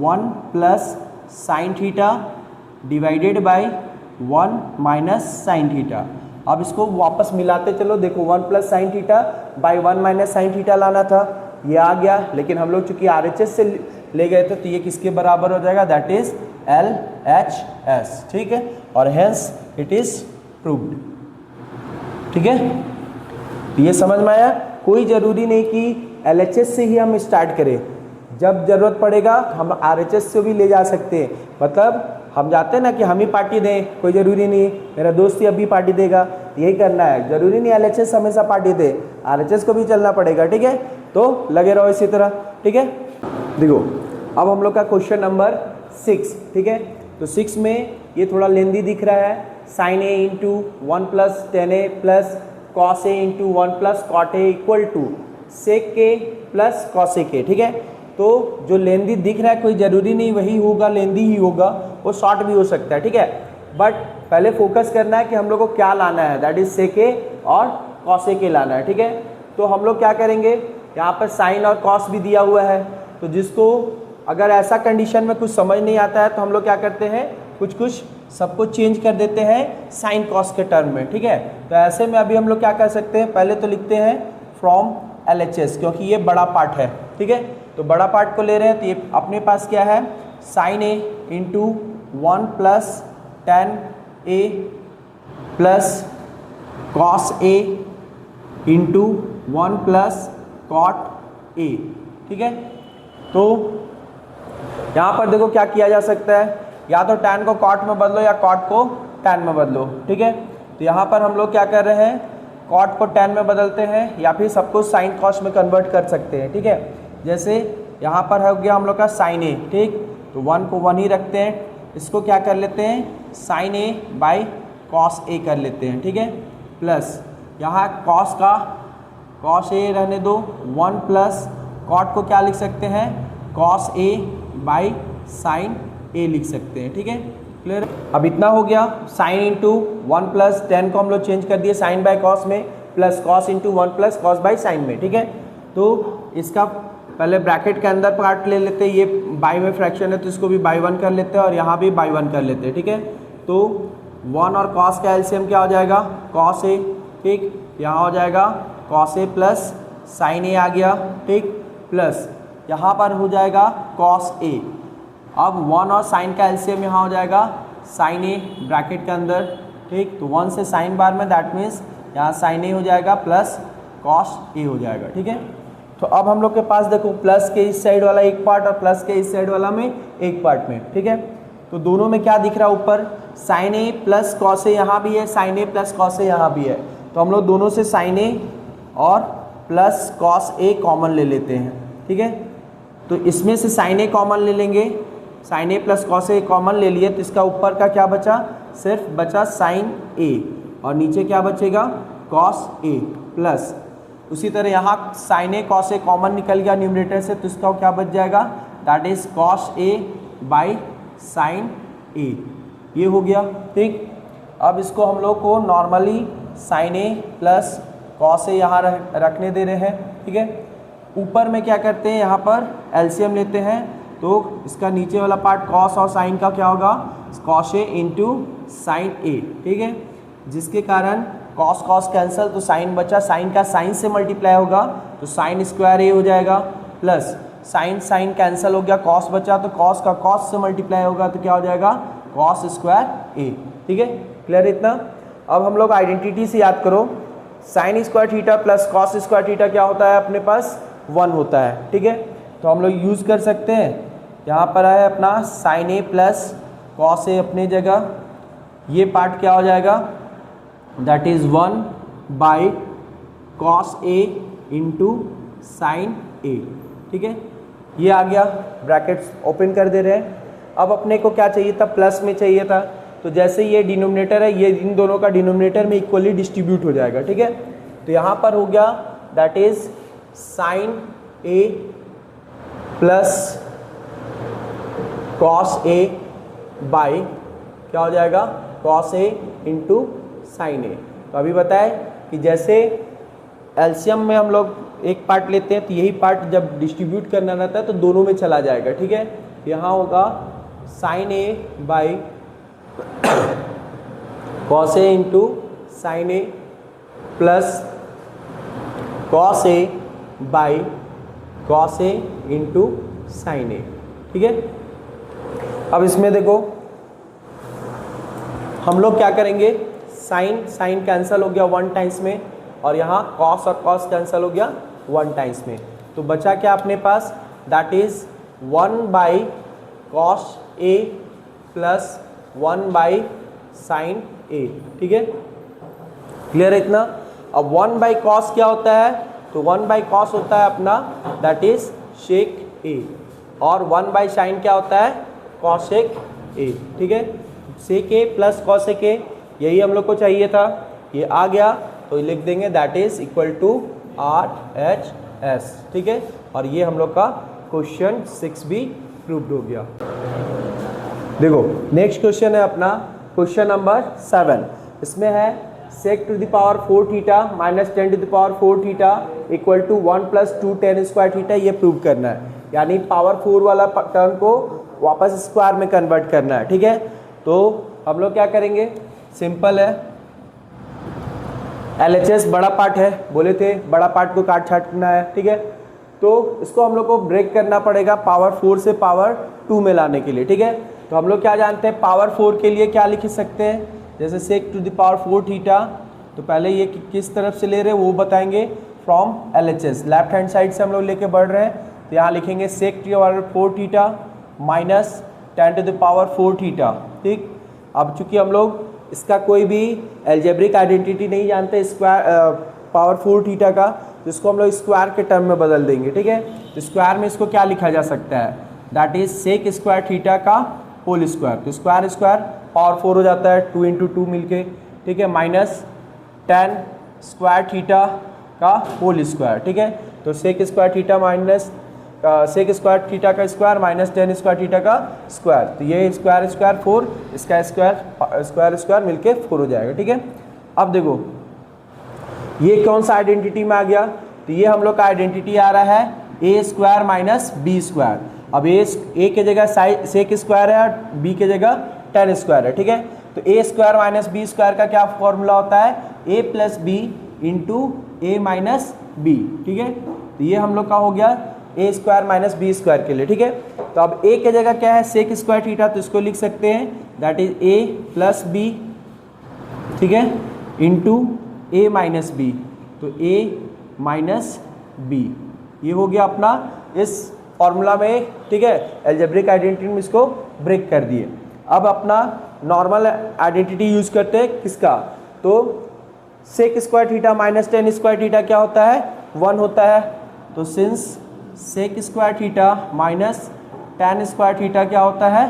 1 plus sine theta divided by 1 minus sine theta. अब इसको वापस मिलाते चलो, देखो 1 plus sine theta by 1 minus sine theta लाना था, ये आ गया, लेकिन हम लोग चूंकि RHS से ले गए थे तो ये किसके बराबर हो जाएगा, दैट इज LHS, ठीक है, और हेंस इट इज प्रूव्ड, ठीक है। तो ये समझ में आया, कोई ज़रूरी नहीं कि LHS से ही हम स्टार्ट करें, जब ज़रूरत पड़ेगा हम RHS से भी ले जा सकते हैं, मतलब हम जाते हैं ना कि हम ही पार्टी दें, कोई ज़रूरी नहीं मेरा दोस्त ही अभी पार्टी देगा, यही करना है, ज़रूरी नहीं LHS हमेशा पार्टी दे, RHS को भी चलना पड़ेगा, ठीक है। तो लगे रहो इसी तरह, ठीक है। देखो अब हम लोग का क्वेश्चन नंबर 6, ठीक है, तो 6 में ये थोड़ा लेंदी दिख रहा है, sine A into 1 plus tan A plus cos A into 1 plus cot A equal to sec के प्लस कॉसे के, ठीक है। तो जो लेंदी दिख रहा है कोई ज़रूरी नहीं वही होगा, लेंदी ही होगा, वो शॉर्ट भी हो सकता है, ठीक है, बट पहले फोकस करना है कि हम लोग को क्या लाना है, दैट इज सेक ए और कॉस ए के लाना है, ठीक है। तो हम लोग क्या करेंगे, यहाँ पर साइन और कॉस भी दिया हुआ है, तो जिसको अगर ऐसा कंडीशन में कुछ समझ नहीं आता है तो हम लोग क्या करते हैं, कुछ कुछ सब कुछ चेंज कर देते हैं साइन कॉस के टर्म में, ठीक है। तो ऐसे में अभी हम लोग क्या कर सकते हैं, पहले तो लिखते हैं फ्रॉम LHS, क्योंकि ये बड़ा पार्ट है, ठीक है, तो बड़ा पार्ट को ले रहे हैं, तो ये अपने पास क्या है, sine A into 1 plus tan A plus cos A into 1 plus cot A, ठीक है। तो यहाँ पर देखो क्या किया जा सकता है, या तो टैन को कॉट में बदलो या कॉट को टैन में बदलो, ठीक है। तो यहाँ पर हम लोग क्या कर रहे हैं, कॉट को टैन में बदलते हैं या फिर सब कुछ साइन कॉस में कन्वर्ट कर सकते हैं, ठीक है। जैसे यहाँ पर हो गया हम लोग का साइन ए, ठीक, तो 1 को 1 ही रखते हैं, इसको क्या कर लेते हैं, साइन ए बाई कॉस ए कर लेते हैं, ठीक है, प्लस यहाँ कॉस का कॉस ए रहने दो, 1 प्लस कॉट को क्या लिख सकते हैं, कॉस ए बाई साइन ए लिख सकते हैं, ठीक है, क्लियर। अब इतना हो गया, साइन इंटू 1 प्लस टेन को हम लोग चेंज कर दिए साइन बाय कॉस में, plus cos into 1 plus cos by sine में, ठीक है। तो इसका पहले ब्रैकेट के अंदर पार्ट ले लेते हैं, ये बाई में फ्रैक्शन है तो इसको भी बाई 1 कर लेते हैं और यहाँ भी बाई 1 कर लेते हैं, ठीक है। तो 1 और कॉस का एलसीएम क्या हो जाएगा, कॉस ए, ठीक, यहाँ हो जाएगा कॉस ए प्लस साइन ए आ गया, ठीक, प्लस यहाँ पर हो जाएगा कॉस ए। अब 1 और साइन का एलसीएम यहाँ हो जाएगा साइन ए ब्रैकेट के अंदर, ठीक, तो 1 से साइन बार में दैट मीन्स यहाँ साइन ए हो जाएगा प्लस कॉस ए हो जाएगा, ठीक है। तो अब हम लोग के पास देखो प्लस के इस साइड वाला एक पार्ट और प्लस के इस साइड वाला में एक पार्ट में, ठीक है। तो दोनों में क्या दिख रहा है, ऊपर sign A plus cos A यहाँ भी है, sine A plus cos A यहाँ भी है, तो हम लोग दोनों से साइन ए और प्लस कॉस ए कॉमन ले लेते हैं, ठीक है। तो इसमें से साइन ए कॉमन ले लेंगे, sign A plus cos A common ले लिए, तो इसका ऊपर का क्या बचा, सिर्फ बचा साइन ए और नीचे क्या बचेगा कॉस ए प्लस। उसी तरह यहाँ sine A cos A common निकल गया न्यूमरेटर से, तो इसका क्या बच जाएगा, that is cos A by sine A, ये हो गया, ठीक। अब इसको हम लोग को normally sine A plus cos A यहाँ रखने दे रहे हैं, ठीक है। ऊपर में क्या करते हैं, यहाँ पर एलसीएम लेते हैं, तो इसका नीचे वाला पार्ट कॉस और साइन का क्या होगा, cos A into sine A, ठीक है, जिसके कारण कॉस कॉस कैंसिल, तो साइन बचा, साइन का साइन से मल्टीप्लाई होगा तो साइन स्क्वायर ए हो जाएगा, प्लस साइन साइन कैंसिल हो गया, कॉस बचा तो कॉस का कॉस से मल्टीप्लाई होगा तो क्या हो जाएगा कॉस स्क्वायर ए, ठीक है, क्लियर इतना। अब हम लोग आइडेंटिटी से याद करो, sign square theta plus cos square theta क्या होता है, अपने पास 1 होता है, ठीक है। तो हम लोग यूज़ कर सकते हैं, यहाँ पर है अपना sine A plus cos A अपनी जगह, ये पार्ट क्या हो जाएगा, that is 1 by cos A into sine A, ठीक है, ये आ गया, ब्रैकेट्स ओपन कर दे रहे हैं। अब अपने को क्या चाहिए था, प्लस में चाहिए था, तो जैसे ये डिनोमिनेटर है, ये इन दोनों का डिनोमिनेटर में इक्वली डिस्ट्रीब्यूट हो जाएगा, ठीक है। तो यहाँ पर हो गया that is sign A plus cos A by क्या हो जाएगा कॉस ए इंटू साइन ए। तो अभी बताए कि जैसे एलसीएम में हम लोग एक पार्ट लेते हैं, तो यही पार्ट जब डिस्ट्रीब्यूट करना रहता है तो दोनों में चला जाएगा, ठीक है। यहाँ होगा sine A by cos A into sine A plus cos A by cos A into sine A, ठीक है। अब इसमें देखो हम लोग क्या करेंगे, साइन साइन कैंसिल हो गया 1 टाइम्स में, और यहाँ कॉस और कॉस कैंसिल हो गया 1 टाइम्स में, तो बचा क्या अपने पास, that is 1 by cos A plus 1 by sine A, ठीक है, क्लियर है इतना। अब 1 बाई कॉस क्या होता है, तो 1 बाई कॉस होता है अपना दैट इज सेक ए, और 1 बाई साइन क्या होता है कॉसेक ए, ठीक है। सेक ए प्लस कॉसेक ए, यही हम लोग को चाहिए था, ये आ गया, तो लिख देंगे that is equal to RHS, ठीक है। और ये हम लोग का क्वेश्चन 6 भी प्रूव्ड हो गया। देखो नेक्स्ट क्वेश्चन है अपना क्वेश्चन नंबर 7, इसमें है sec to the power 4 theta minus 10 to the power 4 theta equal to 1 plus 2 10 square theta, ये प्रूव करना है, यानी पावर 4 वाला टर्म को वापस स्क्वायर में कन्वर्ट करना है, ठीक है। तो हम लोग क्या करेंगे, सिंपल है, LHS बड़ा पार्ट है, बोले थे बड़ा पार्ट को काट छाटना है, ठीक है। तो इसको हम लोग को ब्रेक करना पड़ेगा पावर 4 से पावर 2 में लाने के लिए, ठीक है। तो हम लोग क्या जानते हैं, पावर 4 के लिए क्या लिख सकते हैं, जैसे सेक टू द पावर 4 थीटा, तो पहले ये किस तरफ से ले रहे हैं वो बताएंगे, from LHS, left hand side से हम लोग लेके बढ़ रहे हैं, तो यहाँ लिखेंगे sec to the power 4 theta minus 10 to the power 4 theta, ठीक। अब चूंकि हम लोग इसका कोई भी एल्जेब्रिक आइडेंटिटी नहीं जानते स्क्वायर पावर 4 थीटा का, तो इसको हम लोग स्क्वायर के टर्म में बदल देंगे, ठीक है। तो स्क्वायर में इसको क्या लिखा जा सकता है, that is sec square theta का होल स्क्वायर, तो स्क्वायर स्क्वायर पावर 4 हो जाता है 2 इंटू 2 मिलके, ठीक है, माइनस 10 स्क्वायर थीटा का होल स्क्वायर, ठीक है। तो sec square theta minus sec square theta का स्क्वायर माइनस 10 स्क्वायर थीटा का स्क्वायर, तो ये स्क्वायर स्क्वायर 4, इसका स्क्वायर स्क्वायर मिलके 4 हो जाएगा, ठीक है। अब देखो ये कौन सा आइडेंटिटी में आ गया, तो ये हम लोग का आइडेंटिटी आ रहा है ए स्क्वायर माइनस बी स्क्वायर। अब ए के जगह सेक स्क्वायर है और बी के जगह 10 स्क्वायर है, ठीक है। तो ए स्क्वायर माइनस बी स्क्वायर का क्या फॉर्मूला होता है, ए plus B into A minus B, ठीक है। तो ये हम लोग का हो गया ए स्क्वायर माइनस बी स्क्वायर के लिए, ठीक है। तो अब ए की जगह क्या है, सेक स्क्वायर थीटा, तो इसको लिख सकते हैं that is A plus B, ठीक है, इंटू ए माइनस बी, तो ए माइनस बी, ये हो गया अपना इस फॉर्मूला में, ठीक है। अलजेब्रिक आइडेंटिटी में इसको ब्रेक कर दिए। अब अपना नॉर्मल आइडेंटिटी यूज करते हैं किसका, तो sec square theta minus tan square theta क्या होता है, 1 होता है। तो since sec square theta minus tan square theta क्या होता है,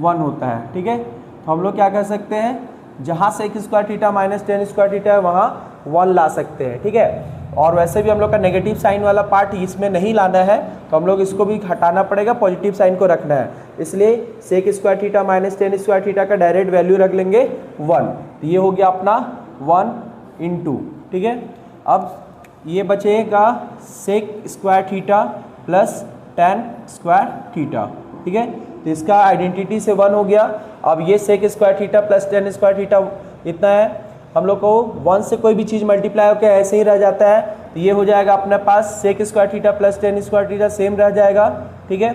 1 होता है, ठीक है। तो हम लोग क्या कर सकते हैं, जहाँ sec square theta minus tan square theta है वहाँ 1 ला सकते हैं, ठीक है। और वैसे भी हम लोग का नेगेटिव साइन वाला पार्ट इसमें नहीं लाना है, तो हम लोग इसको भी हटाना पड़ेगा, पॉजिटिव साइन को रखना है। इसलिए sec square theta minus tan square theta का डायरेक्ट वैल्यू रख लेंगे 1। तो ये हो गया अपना 1 इंटू, ठीक है। अब ये बचेगा sec square theta plus tan square theta, ठीक है। तो इसका आइडेंटिटी से 1 हो गया। अब ये sec square theta plus tan square theta इतना है, हम लोग को 1 से कोई भी चीज़ मल्टीप्लाई होकर ऐसे ही रह जाता है। तो ये हो जाएगा अपने पास sec square theta plus tan square theta same रह जाएगा, ठीक है।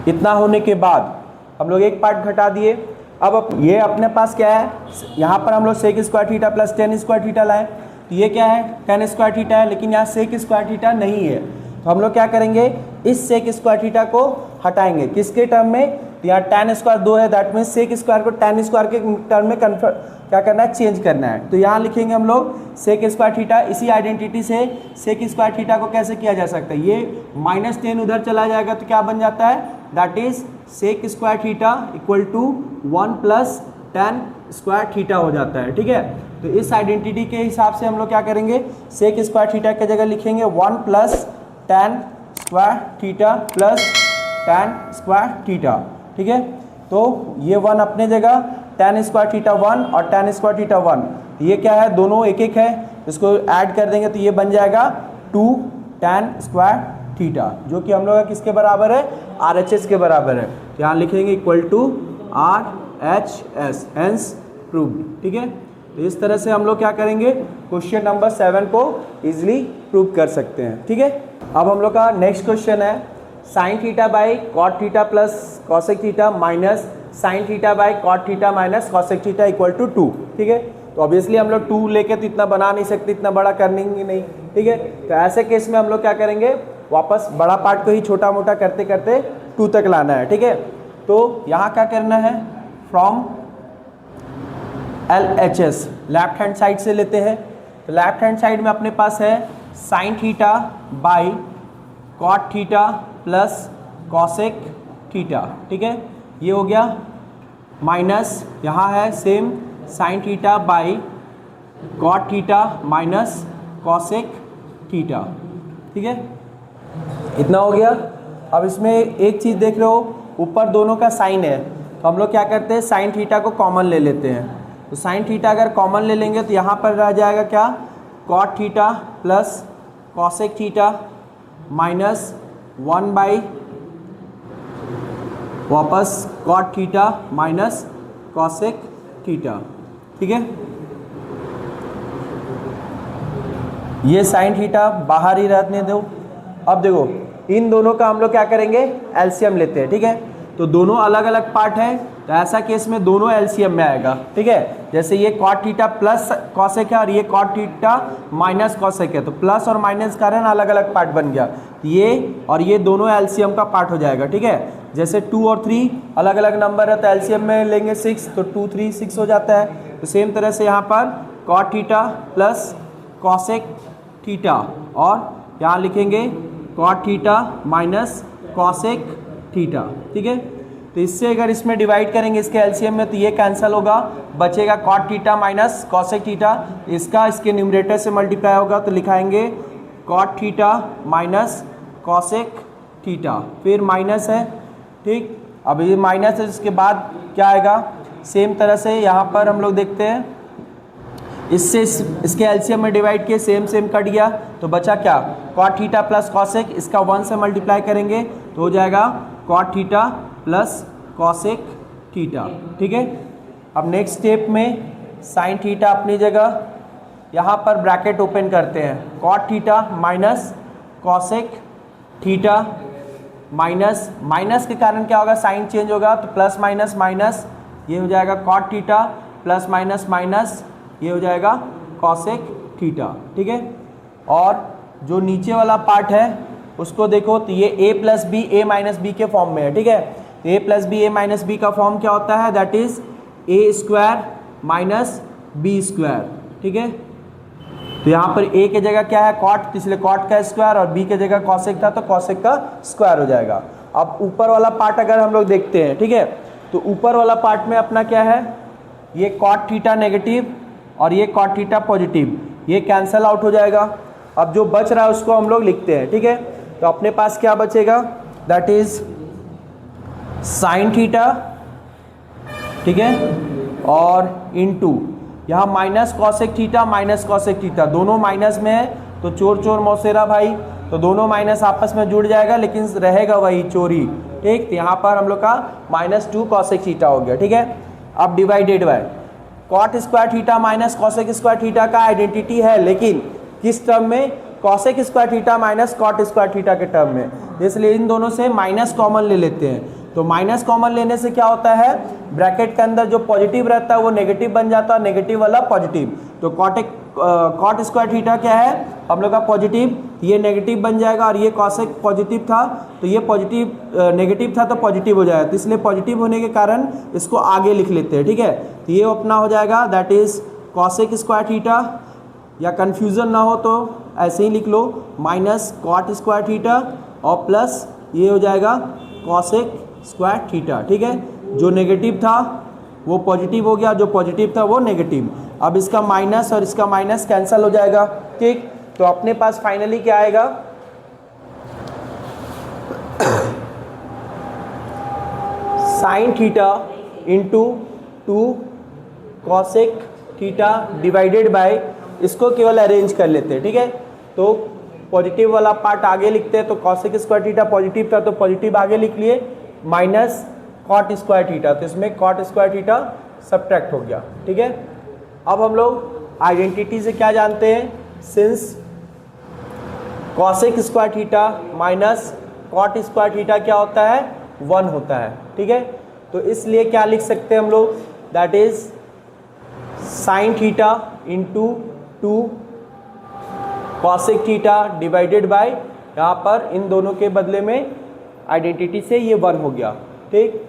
इतना होने के बाद हम लोग एक पार्ट घटा दिए। अब ये अपने पास क्या है, यहाँ पर हम लोग sec square theta plus tan square theta लाए, तो ये क्या है, टेन स्क्वायर थीटा है, लेकिन यहाँ सेक स्क्वायर थीटा नहीं है। तो हम लोग क्या करेंगे, इस सेक स्क्वायर थीटा को हटाएंगे, किसके टर्म में, तो यहाँ टेन स्क्वायर 2 है, दैट मीन्स सेक स्क्वायर को टेन स्क्वायर के टर्म में क्या करना है, चेंज करना है। तो यहाँ लिखेंगे हम लोग सेक स्क्वायर थीटा। इसी आइडेंटिटी से सेक स्क्वायर थीटा को कैसे किया जा सकता है, ये माइनस टेन उधर चला जाएगा तो क्या बन जाता है, that is sec square theta equal to 1 plus tan square theta हो जाता है, ठीक है। तो इस आइडेंटिटी के हिसाब से हम लोग क्या करेंगे, सेक स्क्वायर थीटा की जगह लिखेंगे 1 plus tan square theta plus tan square theta, ठीक है। तो ये 1 अपने जगह, टेन स्क्वायर थीटा 1 और टेन स्क्वायर थीटा 1, ये क्या है, दोनों एक एक है, इसको ऐड कर देंगे तो ये बन जाएगा 2 टेन स्क्वायर थीटा, जो कि हम लोग का किसके बराबर है, RHS के बराबर है। तो यहाँ लिखेंगे equal to RHS, hence proved, ठीक है। तो इस तरह से हम लोग क्या करेंगे, क्वेश्चन नंबर 7 को इजीली प्रूव कर सकते हैं, ठीक है। अब हम लोग का नेक्स्ट क्वेश्चन है sine theta by cot theta plus cosec theta minus sine theta by cot theta minus cosec theta equal to 2, ठीक है। तो ऑब्वियसली हम लोग 2 लेके तो इतना बना नहीं सकते, इतना बड़ा करने नहीं, ठीक है। तो ऐसे केस में हम लोग क्या करेंगे, वापस बड़ा पार्ट को ही छोटा मोटा करते करते 2 तक लाना है, ठीक है। तो यहाँ क्या करना है, from LHS left hand side से लेते हैं। तो लेफ्ट हैंड साइड में अपने पास है sine theta by cot theta plus cosec theta, ठीक है, ये हो गया, माइनस यहाँ है same sine theta by cot theta minus cosec theta, ठीक है, इतना हो गया। अब इसमें एक चीज़ देख रहे हो, ऊपर दोनों का साइन है, तो हम लोग क्या करते हैं, साइन थीटा को कॉमन ले लेते हैं। तो साइन थीटा अगर कॉमन ले लेंगे तो यहाँ पर रह जाएगा क्या, cot theta plus cosec theta minus 1 by वापस cot theta minus cosec theta, ठीक है। ये साइन थीटा बाहर ही रहने दो। अब देखो इन दोनों का हम लोग क्या करेंगे, एलसीएम लेते हैं, ठीक है। तो दोनों अलग अलग पार्ट हैं, तो ऐसा केस में दोनों एलसीएम में आएगा, ठीक है। जैसे ये कॉट थीटा प्लस कॉसेक है और ये कॉट थीटा माइनस कॉसेक है, तो प्लस और माइनस का कारण अलग अलग पार्ट बन गया, ये और ये दोनों एलसीएम का पार्ट हो जाएगा, ठीक है। जैसे 2 और 3 अलग अलग नंबर है, तो एलसीएम में लेंगे 6, तो 2 3 6 हो जाता है। तो सेम तरह से यहाँ पर cot theta plus cosec theta और यहाँ लिखेंगे cot theta minus cosec theta, ठीक है। तो इससे अगर इसमें डिवाइड करेंगे इसके एलसीएम में, तो ये कैंसिल होगा, बचेगा cot theta minus cosec theta, इसका इसके न्यूमरेटर से मल्टीप्लाई होगा, तो लिखाएंगे cot theta minus cosec theta, फिर माइनस है, ठीक। अब ये माइनस है, इसके बाद क्या आएगा, सेम तरह से यहाँ पर हम लोग देखते हैं, इससे इसके एलसीएम में डिवाइड किए, सेम कट गया, तो बचा क्या, कॉट थीटा प्लस कॉसेक, इसका 1 से मल्टीप्लाई करेंगे तो हो जाएगा cot theta plus cosec theta, ठीक है। अब नेक्स्ट स्टेप में साइन थीटा अपनी जगह, यहाँ पर ब्रैकेट ओपन करते हैं, cot theta minus cosec theta minus, minus के कारण क्या होगा, साइन चेंज होगा तो प्लस माइनस माइनस, ये हो जाएगा cot theta plus minus minus, ये हो जाएगा कॉसेक थीटा। ठीक है, और जो नीचे वाला पार्ट है उसको देखो तो ये a plus B A minus B के फॉर्म में है। ठीक है, तो a plus B A minus B का फॉर्म क्या होता है, that is A square minus B square. ठीक है, तो यहाँ पर a की जगह क्या है कॉट, इसलिए कॉट का स्क्वायर, और b की जगह कॉसेक था तो कॉसेक का स्क्वायर हो जाएगा। अब ऊपर वाला पार्ट अगर हम लोग देखते हैं, ठीक है, तो ऊपर वाला पार्ट में अपना क्या है, ये कॉट थीटा नेगेटिव और ये कॉट थीटा पॉजिटिव, ये कैंसल आउट हो जाएगा। अब जो बच रहा है उसको हम लोग लिखते हैं। ठीक है, तो अपने पास क्या बचेगा, दैट इज साइन थीटा, ठीक है, और इनटू यहाँ minus cosec theta minus cosec theta, दोनों माइनस में है तो चोर चोर मौसेरा भाई, तो दोनों माइनस आपस में जुड़ जाएगा लेकिन रहेगा वही चोरी। ठीक, तो यहाँ पर हम लोग का -2 कॉसेक थीटा हो गया। ठीक है, अब divided by cot square theta minus cosec square theta का आइडेंटिटी है, लेकिन किस टर्म में, cosec square theta minus cot square theta के टर्म में, इसलिए इन दोनों से माइनस कॉमन ले लेते हैं। तो माइनस कॉमन लेने से क्या होता है, ब्रैकेट के अंदर जो पॉजिटिव रहता है वो नेगेटिव बन जाता है, नेगेटिव वाला पॉजिटिव, तो कॉट स्क्वायर थीटा क्या है हम लोग का पॉजिटिव, ये नेगेटिव बन जाएगा, और ये कॉसेक पॉजिटिव था तो ये पॉजिटिव नेगेटिव था तो पॉजिटिव हो जाएगा, तो इसलिए पॉजिटिव होने के कारण इसको आगे लिख लेते हैं। ठीक है, तो ये अपना हो जाएगा that is cosec square theta, या कन्फ्यूज़न ना हो तो ऐसे ही लिख लो माइनस कॉट स्क्वायर थीटा और प्लस ये हो जाएगा कॉसेक स्क्वायर थीटा। ठीक है, जो नेगेटिव था वो पॉजिटिव हो गया, जो पॉजिटिव था वो नेगेटिव। अब इसका माइनस और इसका माइनस कैंसिल हो जाएगा। ठीक, तो अपने पास फाइनली क्या आएगा, sine theta into 2 cosec theta divided bye, इसको केवल अरेंज कर लेते हैं। ठीक है, तो पॉजिटिव वाला पार्ट आगे लिखते हैं, तो कॉसेक स्क्वायर थीटा पॉजिटिव था तो पॉजिटिव आगे लिख लिए, माइनस कॉट स्क्वायर थीटा, तो इसमें कॉट स्क्वायर थीटा सब्ट्रैक्ट हो गया। ठीक है, अब हम लोग आइडेंटिटी से क्या जानते हैं, since cosec square theta minus cot square theta क्या होता है, 1 होता है। ठीक है, तो इसलिए क्या लिख सकते हैं हम लोग, that is sine theta into 2 cosec theta divided bye, यहाँ पर इन दोनों के बदले में आइडेंटिटी से ये 1 हो गया। ठीक,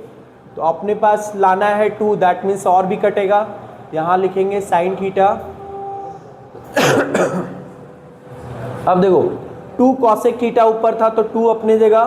तो अपने पास लाना है 2, दैट मीन्स और भी कटेगा, यहाँ लिखेंगे साइन थीटा। अब देखो 2 कॉसेक थीटा ऊपर था तो 2 अपनी जगह,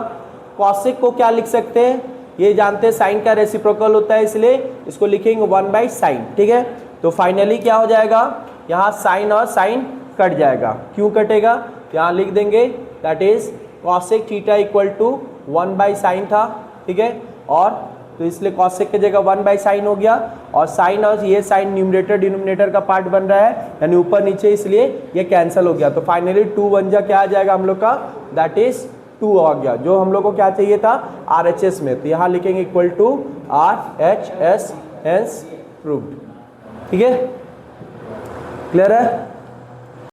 कॉसेक को क्या लिख सकते हैं, ये जानते हैं साइन का रेसिप्रोकल होता है, इसलिए इसको लिखेंगे 1/sin। ठीक है, तो फाइनली क्या हो जाएगा, यहाँ साइन और साइन कट जाएगा। क्यों कटेगा, यहाँ लिख देंगे that is cosec theta equal to 1/sin था। ठीक है, और तो इसलिए कॉसेक की जगह 1/sin हो गया, और साइन और ये साइन न्यूमरेटर डिनोमिनेटर का पार्ट बन रहा है, यानी ऊपर नीचे, इसलिए ये कैंसिल हो गया। तो फाइनली 2 1 जा क्या आ जाएगा हम लोग का, दैट इज 2 आ गया, जो हम लोग को क्या चाहिए था RHS में, तो यहाँ लिखेंगे equal to RHS, hence proved. ठीक है, क्लियर है।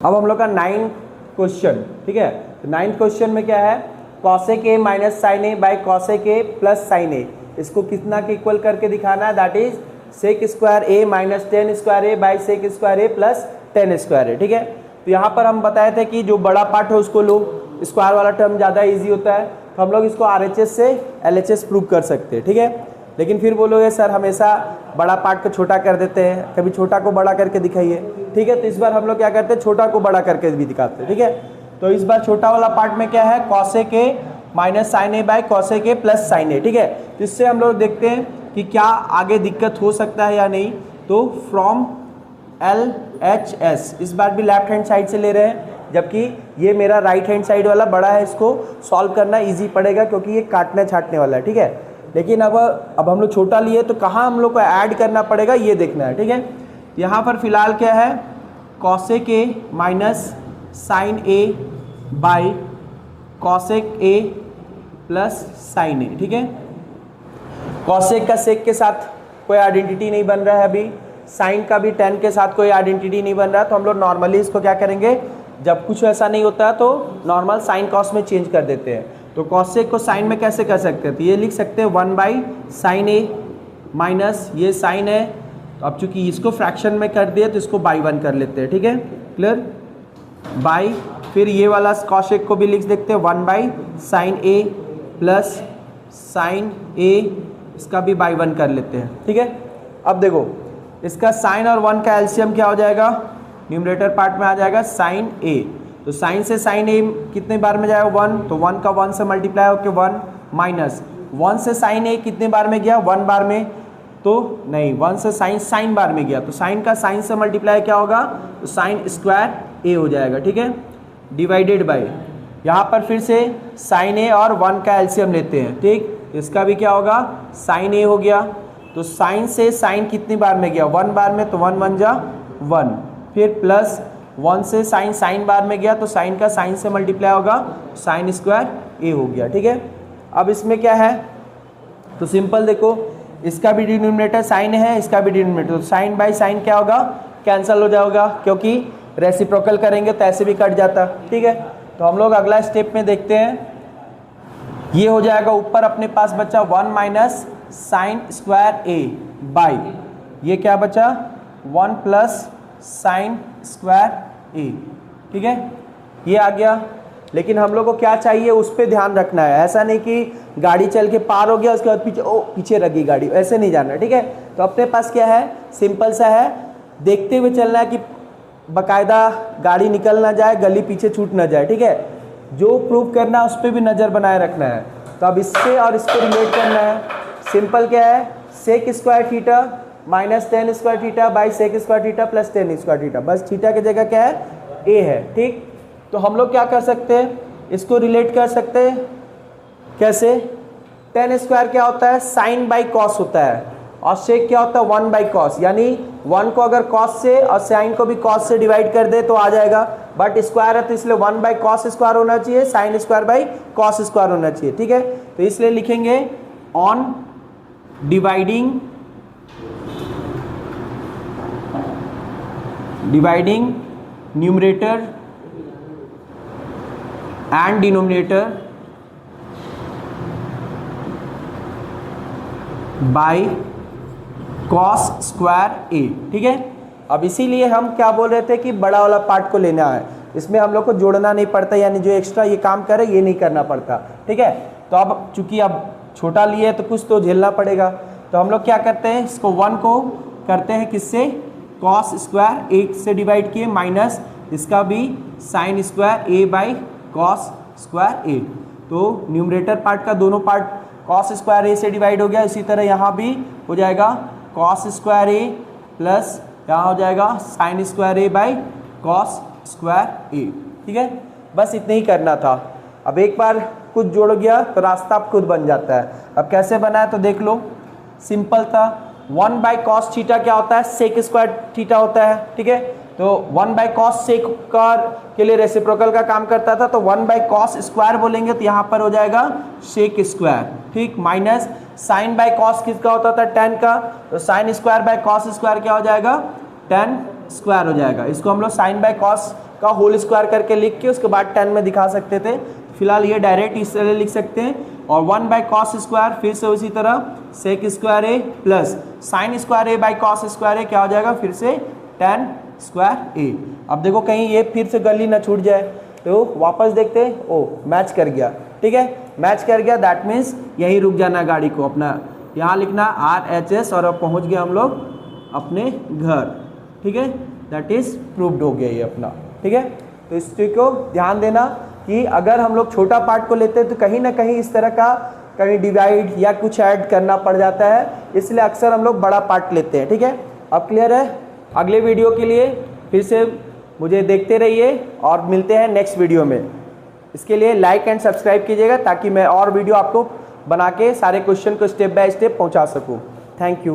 अब हम लोग का 9th क्वेश्चन। ठीक है, तो 9th क्वेश्चन में क्या है, cosec A minus sine A by cosec A plus sine A, इसको कितना के इक्वल करके दिखाना है, that is sec square A minus tan square A by sec square A plus 10 square A. ठीक है, तो यहाँ पर हम बताए थे कि जो बड़ा पार्ट है उसको लो, स्क्वायर वाला टर्म ज़्यादा ईजी होता है, तो हम लोग इसको RHS से LHS प्रूव कर सकते हैं। ठीक है, लेकिन फिर बोलोगे सर हमेशा बड़ा पार्ट को छोटा कर देते हैं, कभी छोटा को बड़ा करके दिखाइए। ठीक है, तो इस बार हम लोग क्या करते हैं, छोटा को बड़ा करके भी दिखाते हैं। ठीक है, तो इस बार छोटा वाला पार्ट में क्या है, cosec A minus sine A by cosec A plus sine A. ठीक है, तो इससे हम लोग देखते हैं कि क्या आगे दिक्कत हो सकता है या नहीं। तो फ्रॉम LHS, इस बार भी लेफ्ट हैंड साइड से ले रहे हैं, जबकि ये मेरा राइट हैंड साइड वाला बड़ा है, इसको सॉल्व करना इजी पड़ेगा क्योंकि ये काटने छाटने वाला है। ठीक है, लेकिन अब हम लोग छोटा लिए तो कहाँ हम लोग को ऐड करना पड़ेगा ये देखना है। ठीक है, यहाँ पर फिलहाल क्या है, cosec A minus sine A by cosec A plus sine A. ठीक है, कॉसेक का सेक के साथ कोई आइडेंटिटी नहीं बन रहा है अभी, साइन का भी 10 के साथ कोई आइडेंटिटी नहीं बन रहा, तो हम लोग नॉर्मली इसको क्या करेंगे, जब कुछ ऐसा नहीं होता है तो नॉर्मल साइन कॉस में चेंज कर देते हैं। तो कॉस सेक को साइन में कैसे कर सकते हैं, तो ये लिख सकते हैं 1/sin a माइनस ये साइन है, तो अब चूंकि इसको फ्रैक्शन में कर दिए तो इसको बाई 1 कर लेते हैं, ठीक है, क्लियर, बाई, फिर ये वाला कॉस सेक को भी लिख देखते हैं 1/sin a plus sign a, इसका भी बाई 1 कर लेते हैं, ठीक है। अब देखो इसका साइन और 1 का एलसीएम क्या हो जाएगा, न्यूमरेटर पार्ट में आ जाएगा साइन a, तो साइन से साइन a कितने बार में जाएगा 1, तो 1 का 1 से मल्टीप्लाई होकर 1 माइनस 1 से साइन a कितने बार में गया 1 बार में, तो नहीं 1 से साइन बार में गया, तो साइन का साइन से मल्टीप्लाई क्या होगा, तो साइन स्क्वायर a हो जाएगा, ठीक है, डिवाइडेड बाय यहाँ पर फिर से साइन a और 1 का एलसीएम लेते हैं, ठीक, इसका भी क्या होगा साइन a हो गया, तो साइन से साइन कितनी बार में गया 1 बार में, तो 1 1 जा 1, फिर प्लस 1 से साइन बार में गया, तो साइन का साइन से मल्टीप्लाई होगा साइन स्क्वायर a हो गया, ठीक है। अब इसमें क्या है, तो सिंपल देखो इसका भी डिनोमिनेटर साइन है, इसका भी डिनोमिनेटर, तो साइन बाई साइन क्या होगा कैंसिल हो जाएगा, क्योंकि रेसिप्रोकल करेंगे तो ऐसे भी कट जाता, ठीक है। तो हम लोग अगला स्टेप में देखते हैं, ये हो जाएगा ऊपर अपने पास बचा 1 minus sine square a by ये क्या बचा 1 प्लस साइन स्क्वायर a, ठीक है, ये आ गया। लेकिन हम लोग को क्या चाहिए उस पर ध्यान रखना है, ऐसा नहीं कि गाड़ी चल के पार हो गया उसके बाद पीछे रखी गाड़ी, ऐसे नहीं जाना, ठीक है। तो अपने पास क्या है, सिंपल सा है, देखते हुए चलना है कि बाकायदा गाड़ी निकल ना जाए, गली पीछे छूट ना जाए, ठीक है, जो प्रूव करना है उस पर भी नज़र बनाए रखना है। तो अब इससे और इसको रिलेट करना है, सिंपल क्या है, sec square theta minus tan square theta by sec square theta plus tan square theta, बस थीटा की जगह क्या है a है, ठीक। तो हम लोग क्या कर सकते हैं, इसको रिलेट कर सकते हैं कैसे, टेन स्क्वायर क्या होता है साइन बाई कॉस होता है, और सेक क्या होता है 1 बाई कॉस, यानी 1 को अगर कॉस से और साइन को भी कॉस से डिवाइड कर दे तो आ जाएगा, बट स्क्वायर है तो इसलिए 1 बाई कॉस स्क्वायर होना चाहिए, sine square by cos square होना चाहिए, ठीक है। तो इसलिए लिखेंगे on dividing numerator and denominator by cos square a, ठीक है। अब इसीलिए हम क्या बोल रहे थे कि बड़ा वाला पार्ट को लेना है, इसमें हम लोग को जोड़ना नहीं पड़ता, यानी जो एक्स्ट्रा ये काम करे ये नहीं करना पड़ता, ठीक है। तो अब चूंकि अब छोटा लिए है तो कुछ तो झेलना पड़ेगा, तो हम लोग क्या करते हैं, इसको 1 को करते हैं किससे, कॉस स्क्वायर 1 से डिवाइड किए माइनस इसका भी sign square a by cos square a, तो न्यूमरेटर पार्ट का दोनों पार्ट कॉस स्क्वायर a से डिवाइड हो गया, इसी तरह यहाँ भी हो जाएगा कॉस स्क्वायर a प्लस यहाँ हो जाएगा sign square a by cos square a, ठीक है। बस इतने ही करना था। अब एक बार कुछ जोड़ गया तो रास्ता अब खुद बन जाता है। अब कैसे बना है तो देख लो, सिंपल था, 1 बाई कॉस थीटा क्या होता है, सेक स्क्वायर थीटा होता है, ठीक है। तो 1 बाई कॉस सेक के लिए रेसिप्रोकल का काम करता था, तो 1 बाई कॉस स्क्वायर बोलेंगे तो यहाँ पर हो जाएगा सेक स्क्वायर, ठीक, माइनस साइन बाई कॉस किसका होता था, tan का, तो sine square by cos square क्या हो जाएगा, tan स्क्वायर हो जाएगा। इसको हम लोग साइन बाई कॉस का होल स्क्वायर करके लिख के उसके बाद tan में दिखा सकते थे, फिलहाल ये डायरेक्ट इस तरह लिख सकते हैं। और 1 बाई कॉस स्क्वायर फिर से उसी तरह sec square a plus sine square a by cos square a क्या हो जाएगा, फिर से tan स्क्वायर a। अब देखो कहीं ये फिर से गली ना छूट जाए, तो वापस देखते हैं, ओ मैच कर गया, ठीक है, मैच कर गया, दैट मीन्स यहीं रुक जाना गाड़ी को, अपना यहाँ लिखना RHS और अब पहुँच गए हम लोग अपने घर, ठीक है, दैट इज प्रूव्ड हो गया ये अपना, ठीक है। तो इस चीज़ को ध्यान देना कि अगर हम लोग छोटा पार्ट को लेते हैं तो कहीं ना कहीं इस तरह का कहीं डिवाइड या कुछ ऐड करना पड़ जाता है, इसलिए अक्सर हम लोग बड़ा पार्ट लेते हैं, ठीक है। अब क्लियर है, अगले वीडियो के लिए फिर से मुझे देखते रहिए और मिलते हैं नेक्स्ट वीडियो में। इसके लिए लाइक एंड सब्सक्राइब कीजिएगा ताकि मैं और वीडियो आपको बना के सारे क्वेश्चन को स्टेप बाय स्टेप पहुंचा सकूं। Thank you.